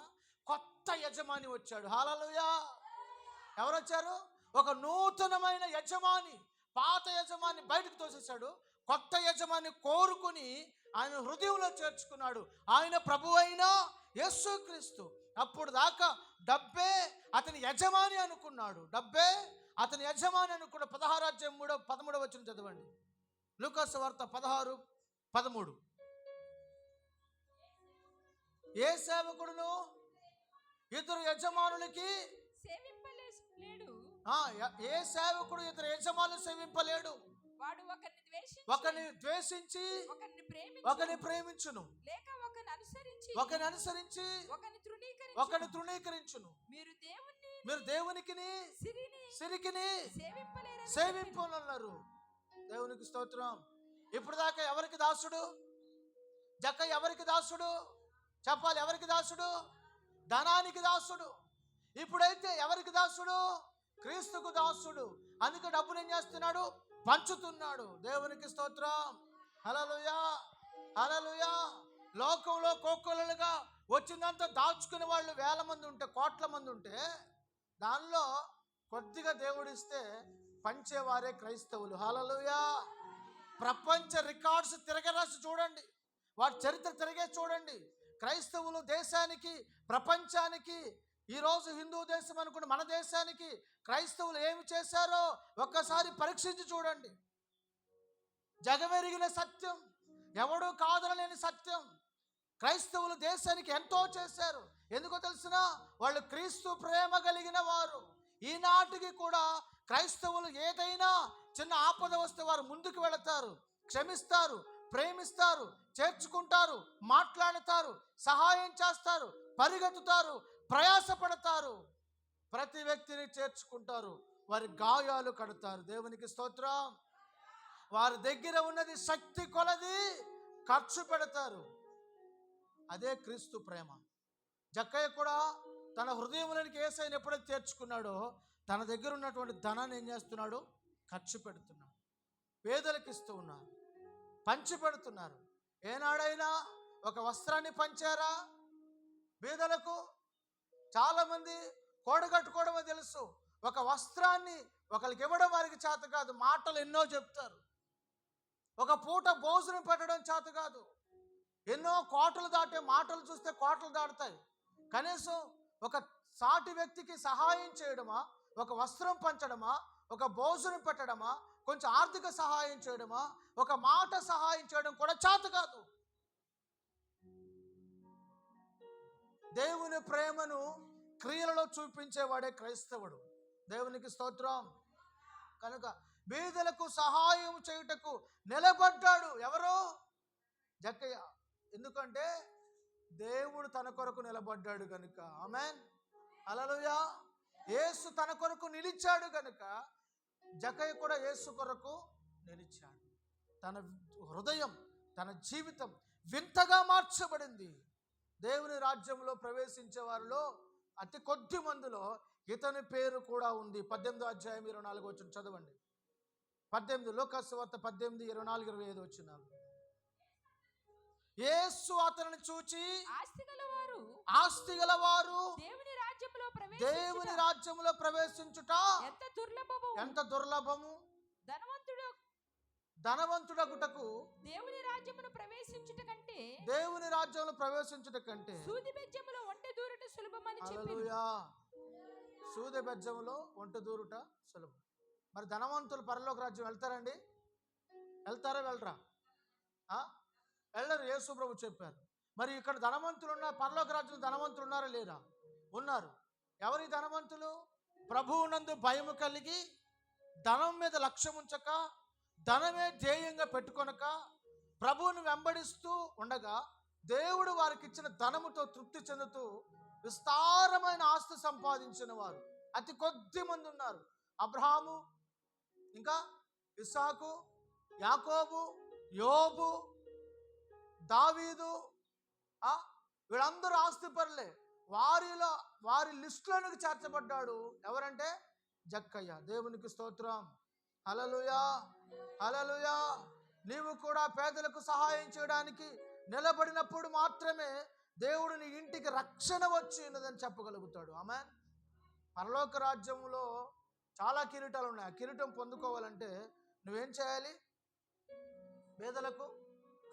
కొత్త యజమాని వచ్చాడు. హల్లెలూయా. ఎవరు వచ్చారు? ఒక నూతనమైన యజమాని. పాత యజమాని బయటకు తోసేశాడు. కొత్త యజమాని కోరుకుని ఆయన హృదయంలో చేర్చుకున్నాడు. ఆయన ప్రభువైన యేసుక్రీస్తు. అప్పుడు దాకా డబ్బే అతని యజమాని అనుకున్నాడు. 16 అధ్యాయం 13వ వచనం చదవండి. లూకాసు వార్త 16:13. ఏ సేవకుడును ఇద్దరు యజమానులకి సేవింపలేడు. ఏ సేవకుడు ఇద్దరు యజమానులు సేవింపలేడు. వాడు ఒకరిని ద్వేషించి ఒకరిని ప్రేమించును, లేక ఒకరిని అనుసరించి ఒకరిని తృణీకరించును. మీరు దేవునికి సిరికిని సేవింపనన్నారు. దేవునికి స్తోత్రం. ఇప్పుడు దాకా ఎవరికి దాసుడు? జక్కయ్య ఎవరికి దాసుడు? చెప్పాలి. ఎవరికి దాసుడు? ధనానికి దాసుడు. ఇప్పుడైతే ఎవరికి దాసుడు? క్రీస్తుకు దాసుడు. అందుకే డబ్బులు ఏం చేస్తున్నాడు? పంచుతున్నాడు. దేవునికి స్తోత్రం. హల్లెలూయా. హల్లెలూయా. లోకంలో కోకొల్లలుగా వచ్చిందంతా దాచుకునే వాళ్ళు వేల మంది ఉంటే, కోట్ల మంది ఉంటే, దానిలో కొద్దిగా దేవుడిస్తే పంచేవారే క్రైస్తవులు. హల్లెలూయా. ప్రపంచ రికార్డ్స్ తిరగరాసి చూడండి, వాటి చరిత్ర తిరిగే చూడండి. క్రైస్తవులు దేశానికి, ప్రపంచానికి, ఈరోజు హిందూ దేశం అనుకున్న మన దేశానికి క్రైస్తవులు ఏమి చేశారో ఒక్కసారి పరీక్షించి చూడండి. జగమెరిగిన సత్యం, ఎవడూ కాదనలేని సత్యం. క్రైస్తవులు దేశానికి ఎంతో చేశారు. ఎందుకో తెలిసిన? వాళ్ళు క్రీస్తు ప్రేమ కలిగిన వారు. ఈనాటికి కూడా క్రైస్తవులు ఏదైనా చిన్న ఆపద వస్తే వారు ముందుకు వెళతారు, క్షమిస్తారు, ప్రేమిస్తారు, చేర్చుకుంటారు, మాట్లాడతారు, సహాయం చేస్తారు, పరిగెత్తుతారు, ప్రయాసపడతారు, ప్రతి వ్యక్తిని చేర్చుకుంటారు, వారి గాయాలు కడతారు. దేవునికి స్తోత్రం. వారి దగ్గర ఉన్నది శక్తి కొలది ఖర్చు పెడతారు. అదే క్రీస్తు ప్రేమ. జక్కయ్య కూడా తన హృదయంలోనికి యేసయ్యను ఎప్పుడైతే చేర్చుకున్నాడో తన దగ్గర ఉన్నటువంటి ధనాన్ని ఏం చేస్తున్నాడు? ఖర్చు పెడుతున్నాడు. పేదలకు ఇస్తూ ఉన్నారు, పంచి పెడుతున్నారు. ఏనాడైనా ఒక వస్త్రాన్ని పంచారా పేదలకు? చాలామంది కూడగట్టుకోవడమే తెలుసు, ఒక వస్త్రాన్ని ఒకరికి ఇవ్వడం వారికి చేత కాదు. మాటలు ఎన్నో చెప్తారు, ఒక పూట భోజనం పెట్టడం చేత కాదు. ఎన్నో కోటలు దాటే మాటలు చూస్తే కోటలు దాటుతాయి. కనీసం ఒక సాటి వ్యక్తికి సహాయం చేయడమా, ఒక వస్త్రం పంచడమా, ఒక భోజనం పెట్టడమా, కొంచెం ఆర్థిక సహాయం చేయడమా, ఒక మాట సహాయం చేయడం కూడా చేత కాదు. దేవుని ప్రేమను క్రియలలో చూపించేవాడే క్రైస్తవుడు. దేవునికి స్తోత్రం. కనుక బీదలకు సహాయం చేయుటకు నిలబడ్డాడు. ఎవరు? జక్కయ్య. ఎందుకంటే దేవుడు తన కొరకు నిలబడ్డాడు కనుక. ఆమేన్, హల్లెలూయా. యేసు తన కొరకు నిలిచాడు కనుక జక్కయ్య కూడా యేసు కొరకు నిలిచాడు. తన హృదయం, తన జీవితం వింతగా మార్చబడింది. దేవుని రాజ్యంలో ప్రవేశించే వారిలో అతి కొద్ది మందిలో ఇతని పేరు కూడా ఉంది. 18వ అధ్యాయం 24 వచనం చదవండి. 18 లూకాసు సువార్త 18, 24, 25 వచనాలు. యేసు అతనిని చూచి ఆస్తి గలవారు దేవుని రాజ్యములో ప్రవేశించుట ఎంత దుర్లభము, ధనవంతుడగుటకు దేవుని రాజ్యమును ప్రవేశించుట కంటే సూది బెజ్జములో ఒంటె దూరుట సులభమని చెప్పెను. హల్లెలూయా. సూది బెజ్జములో ఒంటె దూరుట సులభం. మరి ధనవంతులు పరలోక రాజ్యం వెళ్తారండి? వెళ్తారా? వెళ్ళరా? వెళ్ళరు. యేసు ప్రభు చెప్పారు. మరి ఇక్కడ ధనవంతులు ఉన్నారు, పరలోక రాజ్యంలో ధనవంతులు ఉన్నారా లేరా? ఉన్నారు. ఎవరి ధనవంతులు? ప్రభువునందు భయము కలిగి ధనం మీద లక్ష్యం ఉంచక, ధనమే ధ్యేయంగా పెట్టుకొనక ప్రభువును వెంబడిస్తూ ఉండగా దేవుడు వారికి ఇచ్చిన ధనముతో తృప్తి చెందుతూ విస్తారమైన ఆస్తి సంపాదించిన వారు అతి కొద్ది మంది ఉన్నారు. అబ్రహాము, ఇంకా ఇస్సాకు, యాకోబు, యోబు, దావీదు, వీళ్ళందరూ ఆస్తిపరులే. వారి లిస్టులోనికి చేర్చబడ్డాడు. ఎవరంటే జక్కయ్య. దేవునికి స్తోత్రం. హల్లెలూయా, హల్లెలూయా. నీవు కూడా పేదలకు సహాయం చేయడానికి నిలబడినప్పుడు మాత్రమే దేవుడు నీ ఇంటికి రక్షణ వచ్చి ఉన్నదని చెప్పగలుగుతాడు. ఆమేన్. పరలోక రాజ్యంలో చాలా కిరీటాలు ఉన్నాయి. ఆ కిరీటం పొందుకోవాలంటే నువ్వేం చేయాలి? పేదలకు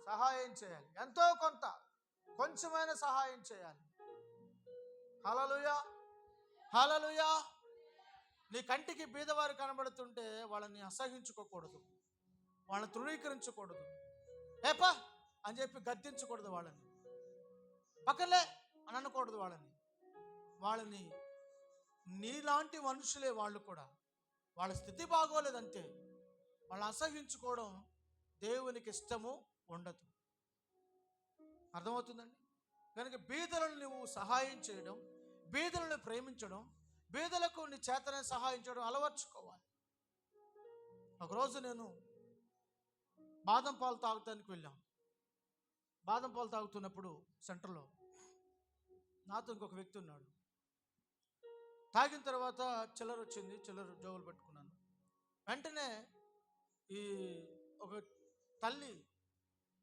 సహాయం చేయాలి. ఎంతో కొంత, కొంచెమైనా సహాయం చేయాలి. హల్లెలూయా, హల్లెలూయా. నీ కంటికి బీదవారు కనబడుతుంటే వాళ్ళని అసహించుకోకూడదు, వాళ్ళని తృణీకరించకూడదు, ఏపా అని చెప్పి గద్దించకూడదు, వాళ్ళని పక్కలే అని అనకూడదు. వాళ్ళని నీలాంటి మనుషులే వాళ్ళు కూడా, వాళ్ళ స్థితి బాగోలేదంటే వాళ్ళని అసహించుకోవడం దేవునికి ఇష్టము ఉండదు. అర్థమవుతుందండి? కనుక బీదలను నువ్వు సహాయం చేయడం, బీదలను ప్రేమించడం, బీదలకు నీ చేతనే సహాయం చేయడం అలవర్చుకోవాలి. ఒకరోజు నేను బాదం పాలు తాగటానికి వెళ్ళాం. బాదం పాలు తాగుతున్నప్పుడు సెంటర్లో నాతో ఇంకొక వ్యక్తి ఉన్నాడు. తాగిన తర్వాత చిల్లర వచ్చింది, చిల్లర జోబులు పెట్టుకున్నాను. వెంటనే ఈ ఒక తల్లి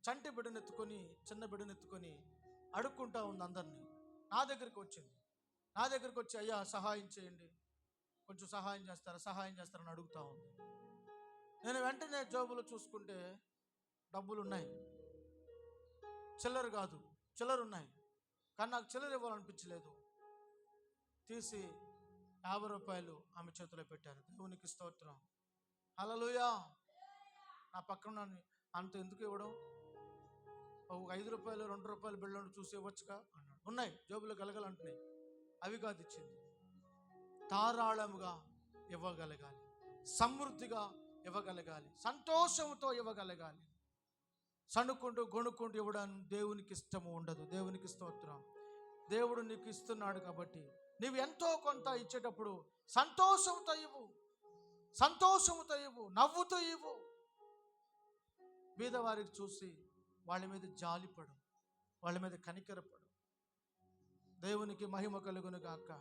చంటి బిడ్డనెత్తుకొని, చిన్న బిడ్డనెత్తుకొని అడుక్కుంటా ఉంది అందరినీ. నా దగ్గరికి వచ్చింది. నా దగ్గరికి వచ్చి, అయ్యా సహాయం చేయండి, కొంచెం సహాయం చేస్తారని అడుగుతూ ఉంది. నేను వెంటనే జోబులో చూసుకుంటే డబ్బులు ఉన్నాయి, చిల్లర కాదు, చిల్లర ఉన్నాయి. కానీ నాకు చిల్లర ఇవ్వాలనిపించలేదు. తీసి 50 రూపాయలు ఆమె చేతిలో పెట్టాను. దేవునికి స్తోత్రం. హల్లెలూయా. నా పక్కన అంత ఎందుకు ఇవ్వడం, ఒక 5 రూపాయలు 2 రూపాయలు బిళ్ళను చూసి ఇవ్వచ్చుగా అన్నాడు. ఉన్నాయి జోబులో గలగలంటున్నాయి. అవి కాదు ఇచ్చింది, ధారాళముగా ఇవ్వగలగాలి. సమృద్ధిగా ఇవ్వగలగాలి, సంతోషంతో ఇవ్వగలగాలి. సణుకుంటూ గొణుకుంటూ ఇవ్వడం దేవునికి ఇష్టము ఉండదు. దేవునికి స్తోత్రం. దేవుడు నీకు ఇస్తున్నాడు కాబట్టి నీవు ఎంతో కొంత ఇచ్చేటప్పుడు సంతోషంతో ఇవ్వు, సంతోషంతో ఇవ్వు, నవ్వుతూ ఇవ్వు. బీదవారికి చూసి వాళ్ళ మీద జాలిపడు, వాళ్ళ మీద కనికరపడు. దేవునికి మహిమ కలుగును గాక,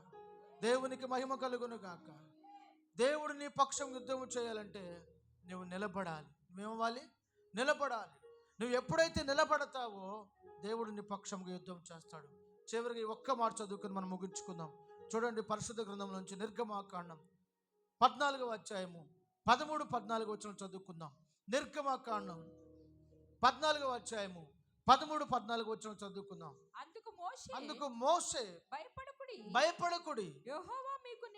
దేవునికి మహిమ కలుగును గాక. దేవుడు నీ పక్షం యుద్ధం చేయాలంటే నువ్వు నిలబడాలి. నువ్వేమవ్వాలి? నిలబడాలి. నువ్వు ఎప్పుడైతే నిలబడతావో దేవుడు నీ పక్షంగా యుద్ధం చేస్తాడు. చివరికి ఒక్క మాట చదువుకుని మనం ముగించుకుందాం. చూడండి, పరిశుద్ధ గ్రంథం నుంచి నిర్గమాకాండం 14వ అధ్యాయము 13-14 వచనం చదువుకుందాం. నిర్గమాకాండం 14వ అధ్యాయము 13-14 వచనం చదువుకుందాం. అందుకు మోషే భయపడకుడి,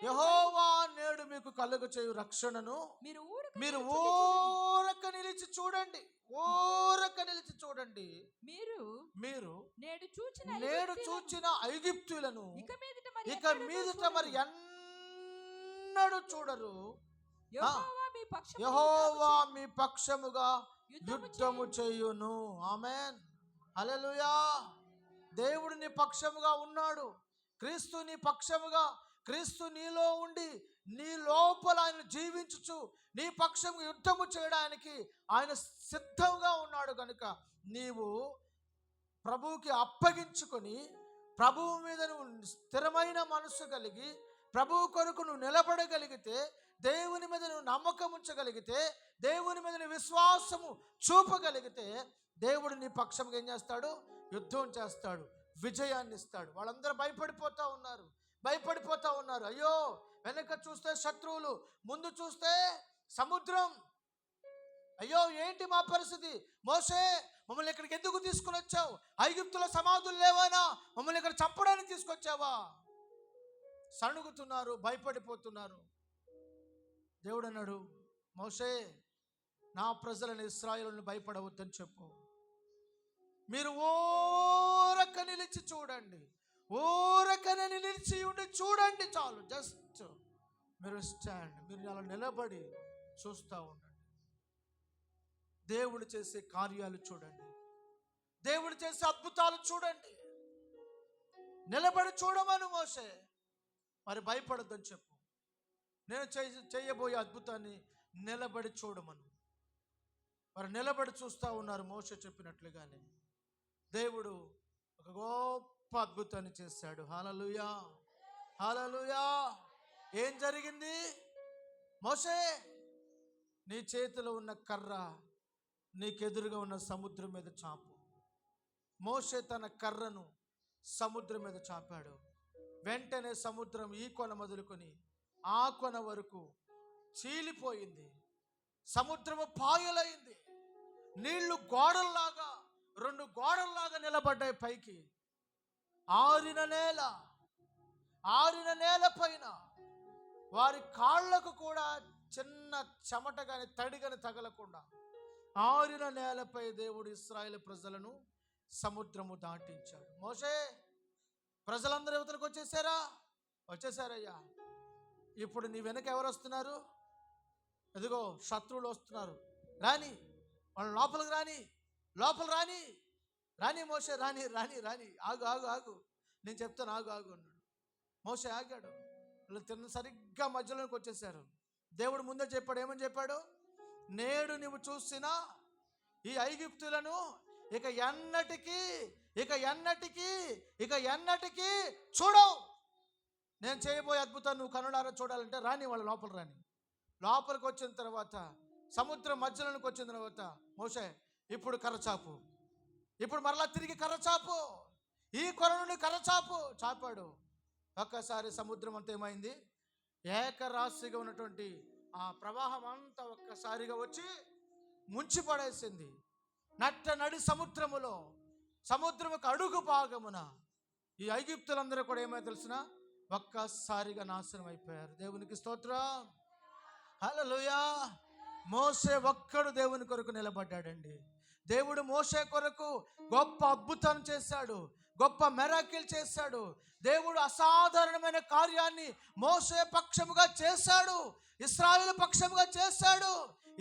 యెహోవా నేడు మీకు కలుగ చేయు రక్షణను మీరు ఊరక నిలిచి చూడండి, ఊరక నిలిచి చూడండి. మీరు నేడు చూచిన ఐగుప్తులను ఇక మీదట మరి ఎన్నడూ చూడరు. యెహోవా మీ పక్షముగా యుద్ధము చేయును. ఆమేన్, హల్లెలూయా. దేవుడు నీ పక్షముగా ఉన్నాడు. క్రీస్తు నీ పక్షముగా, క్రీస్తు నీలో ఉండి నీ లోపల ఆయన జీవించుచు నీ పక్షము యుద్ధము చేయడానికి ఆయన సిద్ధంగా ఉన్నాడు. కనుక నీవు ప్రభువుకి అప్పగించుకొని ప్రభువు మీద నువ్వు స్థిరమైన మనస్సు కలిగి ప్రభువు కొరకు నువ్వు నిలబడగలిగితే, దేవుని మీద నువ్వు నమ్మకం ఉంచగలిగితే, దేవుని మీద నువ్వు విశ్వాసము చూపగలిగితే దేవుడు నీ పక్షంగా ఏం చేస్తాడు? యుద్ధం చేస్తాడు, విజయాన్ని ఇస్తాడు. వాళ్ళందరూ భయపడిపోతూ ఉన్నారు. అయ్యో, వెనక చూస్తే శత్రువులు, ముందు చూస్తే సముద్రం. అయ్యో, ఏంటి మా పరిస్థితి? మోషే, మమ్మల్ని ఇక్కడికి ఎందుకు తీసుకుని వచ్చావు? ఐగుప్తుల సమాధులు లేవైనా మమ్మల్ని ఇక్కడ చంపడానికి తీసుకొచ్చావా? సణుగుతున్నారు, భయపడిపోతున్నారు. దేవుడు అన్నాడు, మోషే, నా ప్రజలను ఇశ్రాయేలును భయపడవద్దని చెప్పు. మీరు ఊరక నిలిచి చూడండి, ఊరకనే నిలిచి ఉండి చూడండి చాలు. జస్ట్ మీరు స్టాండ్, మీరు అలా నిలబడి చూస్తూ ఉండండి. దేవుడు చేసే కార్యాలు చూడండి, దేవుడు చేసే అద్భుతాలు చూడండి. నిలబడి చూడమను మోషే, మరి భయపడొద్దని చెప్పు. నేను చేయబోయే అద్భుతాన్ని నిలబడి చూడమను. మరి నిలబడి చూస్తూ ఉన్నారు మోషే చెప్పినట్లుగానే. దేవుడు ఒక గొప్ప అద్భుతాన్ని చేశాడు. హల్లెలూయా, హల్లెలూయా. ఏం జరిగింది? మోషే, నీ చేతిలో ఉన్న కర్ర నీకెదురుగా ఉన్న సముద్రం మీద చాపు. మోషే తన కర్రను సముద్రం మీద చాపాడు. వెంటనే సముద్రం ఈ కొన మొదలుకొని ఆ కొన వరకు చీలిపోయింది. సముద్రము పాయలైంది. నీళ్లు గోడల్లాగా, 2 గోడల్లాగా నిలబడ్డాయి పైకి. ఆరిన నేల పైన వారి కాళ్లకు కూడా చిన్న చెమట కానీ తడి కానీ తగలకుండా ఆరిన నేలపై దేవుడు ఇశ్రాయేలు ప్రజలను సముద్రము దాటించాడు. మోషే, ప్రజలందరూ యువతలకు వచ్చేసారయ్యా. ఇప్పుడు నీ వెనక ఎవరు వస్తున్నారు? ఎదుగో శత్రువులు వస్తున్నారు. రాని, వాళ్ళ లోపలికి రాని మోషే, రాని. ఆగు, నేను చెప్తాను, ఆగు అన్నాడు. మోషే ఆగాడు. వాళ్ళు సరిగ్గా మధ్యలోకి వచ్చేసారు. దేవుడు ముందే చెప్పాడు. ఏమని చెప్పాడు? నేడు నువ్వు చూసిన ఈ ఐగుప్తులను ఇక ఎన్నటికీ చూడవు. నేను చేయబోయే అద్భుతాన్ని నువ్వు కనులారా చూడాలంటే రాని, వాళ్ళ లోపలికి వచ్చిన తర్వాత, సముద్రం మధ్యలోకి వచ్చిన తర్వాత, మోషే ఇప్పుడు కర్రచాపు, ఇప్పుడు మరలా తిరిగి కర్రచాపు, ఈ కొర నుండి చాపాడు. ఒక్కసారి సముద్రం అంతా ఏమైంది? ఏకరాశిగా ఉన్నటువంటి ఆ ప్రవాహం అంతా ఒక్కసారిగా వచ్చి ముంచి పడేసింది. నడి సముద్రముకు అడుగు భాగమున ఈ ఐగుప్తులందరూ కూడా ఏమో తెలిసిన ఒక్కసారిగా నాశనం అయిపోయారు. దేవునికి స్తోత్రం, హల్లెలూయా. మోషే ఒక్కడు దేవుని కొరకు నిలబడ్డాడండి. దేవుడు మోషే కొరకు గొప్ప అద్భుతం చేశాడు. గొప్ప మెరాకిల్ చేశాడు. దేవుడు అసాధారణమైన కార్యాన్ని మోసే పక్షముగా చేశాడు, ఇశ్రాయేలు పక్షముగా చేశాడు.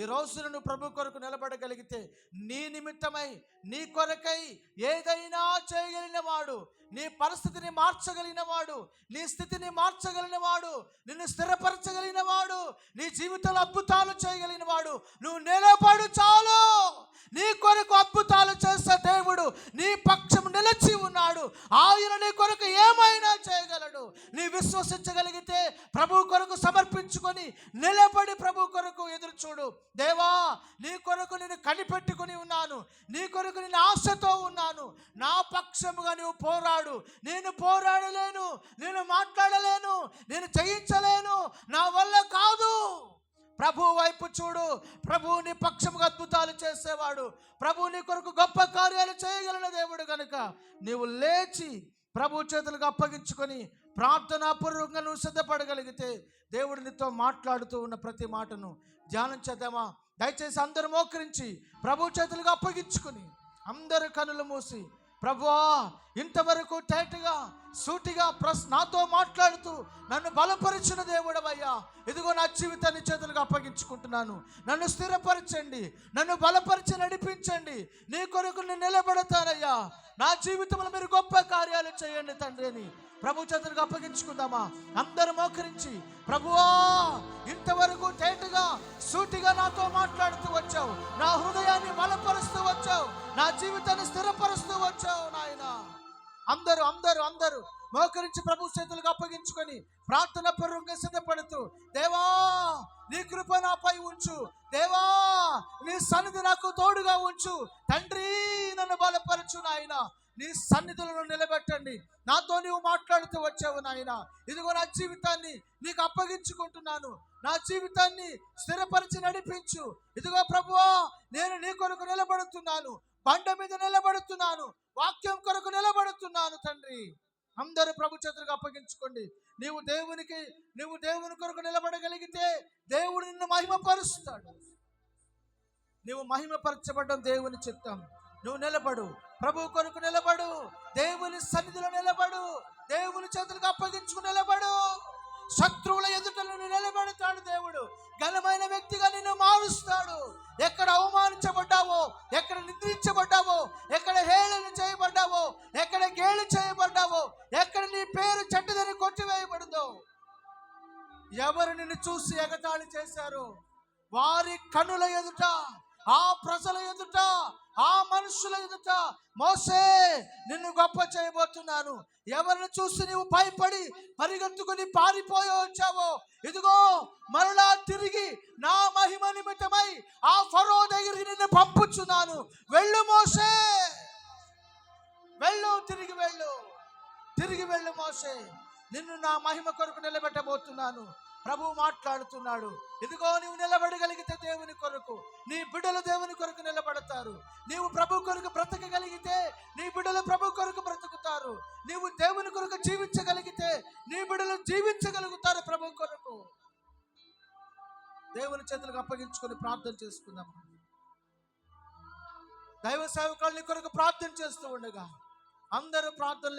ఈ రోజున నువ్వు ప్రభు కొరకు నిలబడగలిగితే నీ నిమిత్తమై, నీ కొరకై ఏదైనా చేయగలిగిన వాడు, నీ పరిస్థితిని మార్చగలిగిన వాడు, నీ స్థితిని మార్చగలిగిన వాడు, నిన్ను స్థిరపరచగలిగిన వాడు, నీ జీవితంలో అద్భుతాలు చేయగలిగిన వాడు. నువ్వు నిలబడు చాలు. నీ కొరకు అద్భుతాలు చేసే దేవుడు నీ పక్షం నిలిచి ఉన్నాడు. ఆయన నీ కొరకు ఏమైనా చేయగలడు. నీ విశ్వసించగలిగితే ప్రభు కొరకు సమర్పించుకొని నిలబడి ప్రభు కొరకు ఎదురు చూడు. దేవా, నీ కొరకు నేను కనిపెట్టుకుని ఉన్నాను, నీ కొరకు నేను ఆశతో ఉన్నాను, నా పక్షముగా నువ్వు పోరాడు. నేను పోరాడలేను, నేను మాట్లాడలేను, నేను జయించలేను, నా వల్ల కాదు. ప్రభు వైపు చూడు. ప్రభు నీ పక్షముగా అద్భుతాలు చేసేవాడు, ప్రభు నీ కొరకు గొప్ప కార్యాలు చేయగలిగిన దేవుడు కనుక నీవు లేచి ప్రభు చేతులకు అప్పగించుకొని ప్రార్థనాపూర్వకంగా నువ్వు సిద్ధపడగలిగితే దేవుడు నీతో మాట్లాడుతూ ఉన్న ప్రతి మాటను ధ్యానం చేద్దామా? దయచేసి అందరూ మోకరించి ప్రభు చేతులకు అప్పగించుకొని అందరు కనులు మూసి, ప్రభువా, ఇంతవరకు తేటగా సూటిగా నాతో మాట్లాడుతూ నన్ను బలపరిచిన దేవుడవయ్యా, ఇదిగో నా జీవితాన్ని చేతులకు అప్పగించుకుంటున్నాను. నన్ను స్థిరపరచండి, నన్ను బలపరిచి నడిపించండి. నీ కొరకు నేను నిలబడతానయ్యా. నా జీవితంలో మీరు గొప్ప కార్యాలు చేయండి తండ్రి అని ప్రభు చేతులకు అప్పగించుకుందామా? అందరూ మోకరించి, ప్రభువా, ఇంతవరకు తేటగా సూటిగా నాతో మాట్లాడుతూ వచ్చావు, నా హృదయాన్ని బలపరుస్తూ వచ్చావు, నా జీవితాన్ని స్థిరపరుస్తూ వచ్చావు నాయన. అందరూ అందరూ అందరూ మోకరించి ప్రభు చేతులకు అప్పగించుకొని ప్రార్థన పూర్వకంగా సిద్ధపడుతూ, దేవా, నీ కృప నాపై ఉంచు, దేవా, నీ సన్నిధి నాకు తోడుగా ఉంచు తండ్రి, నన్ను బలపరచు నాయన. నీ సన్నిధులను నిలబెట్టండి. నాతో నీవు మాట్లాడుతూ వచ్చావు నాయన. ఇదిగో నా జీవితాన్ని నీకు అప్పగించుకుంటున్నాను, నా జీవితాన్ని స్థిరపరిచి నడిపించు. ఇదిగో ప్రభువా, నేను నీ కొరకు నిలబడుతున్నాను, బండ మీద నిలబడుతున్నాను, వాక్యం కొరకు నిలబడుతున్నాను తండ్రి. అందరూ ప్రభు చేతులకు అప్పగించుకోండి. నీవు దేవుని కొరకు నిలబడగలిగితే దేవుడు నిన్ను మహిమపరుస్తాడు. నీవు మహిమపరచబడ్డం దేవుని చిత్తం. నువ్వు నిలబడు, ప్రభు కొరకు నిలబడు, దేవుని సన్నిధిలో నిలబడు, దేవుని చేతులకు అప్పగించుకుని నిలబడు. శత్రువుల ఎదుట నిన్ను నిలబెడతాడు దేవుడు. ఘనమైన వ్యక్తిగా నిన్ను మారుస్తాడు. ఎక్కడ అవమానించబడ్డావో, ఎక్కడ నిద్రించబడ్డావో, ఎక్కడ హేళన చేయబడ్డావో, ఎక్కడ గేలి చేయబడ్డావో, ఎక్కడ నీ పేరు చెడ్డదని కొట్టివేయబడిందో, ఎవరు నిన్ను చూసి ఎగతాళి చేశారో వారి కనుల ఎదుట, ఆ ప్రజల ఎదుట, ఆ మనుషుల ఎదుట మోసే నిన్ను గొప్ప చేయబోతున్నాను. ఎవరిని చూసి నువ్వు భయపడి పరిగెత్తుకుని పారిపోయి వచ్చావో, ఇదిగో మరలా తిరిగి నా మహిమ నిమిత్తమై ఆ ఫరో దగ్గరికి నిన్ను పంపుచున్నాను. వెళ్ళు మోసే, వెళ్ళు, తిరిగి వెళ్ళు మోసే. నిన్ను నా మహిమ కొరకు నిలబెట్టబోతున్నాను. ప్రభు మాట్లాడుతున్నాడు. ఇదిగో నీవు నిలబడగలిగితే దేవుని కొరకు, నీ బిడ్డలు దేవుని కొరకు నిలబడతారు. నీవు ప్రభు కొరకు బ్రతకగలిగితే నీ బిడ్డలు ప్రభు కొరకు బ్రతుకుతారు. నీవు దేవుని కొరకు జీవించగలిగితే నీ బిడ్డలు జీవించగలుగుతారు ప్రభు కొరకు. దేవుని చేతులకు అప్పగించుకొని ప్రార్థన చేసుకుందాం. దైవ సేవకులు నీ కొరకు ప్రార్థన చేస్తూ ఉండగా అందరూ ప్రార్థనలు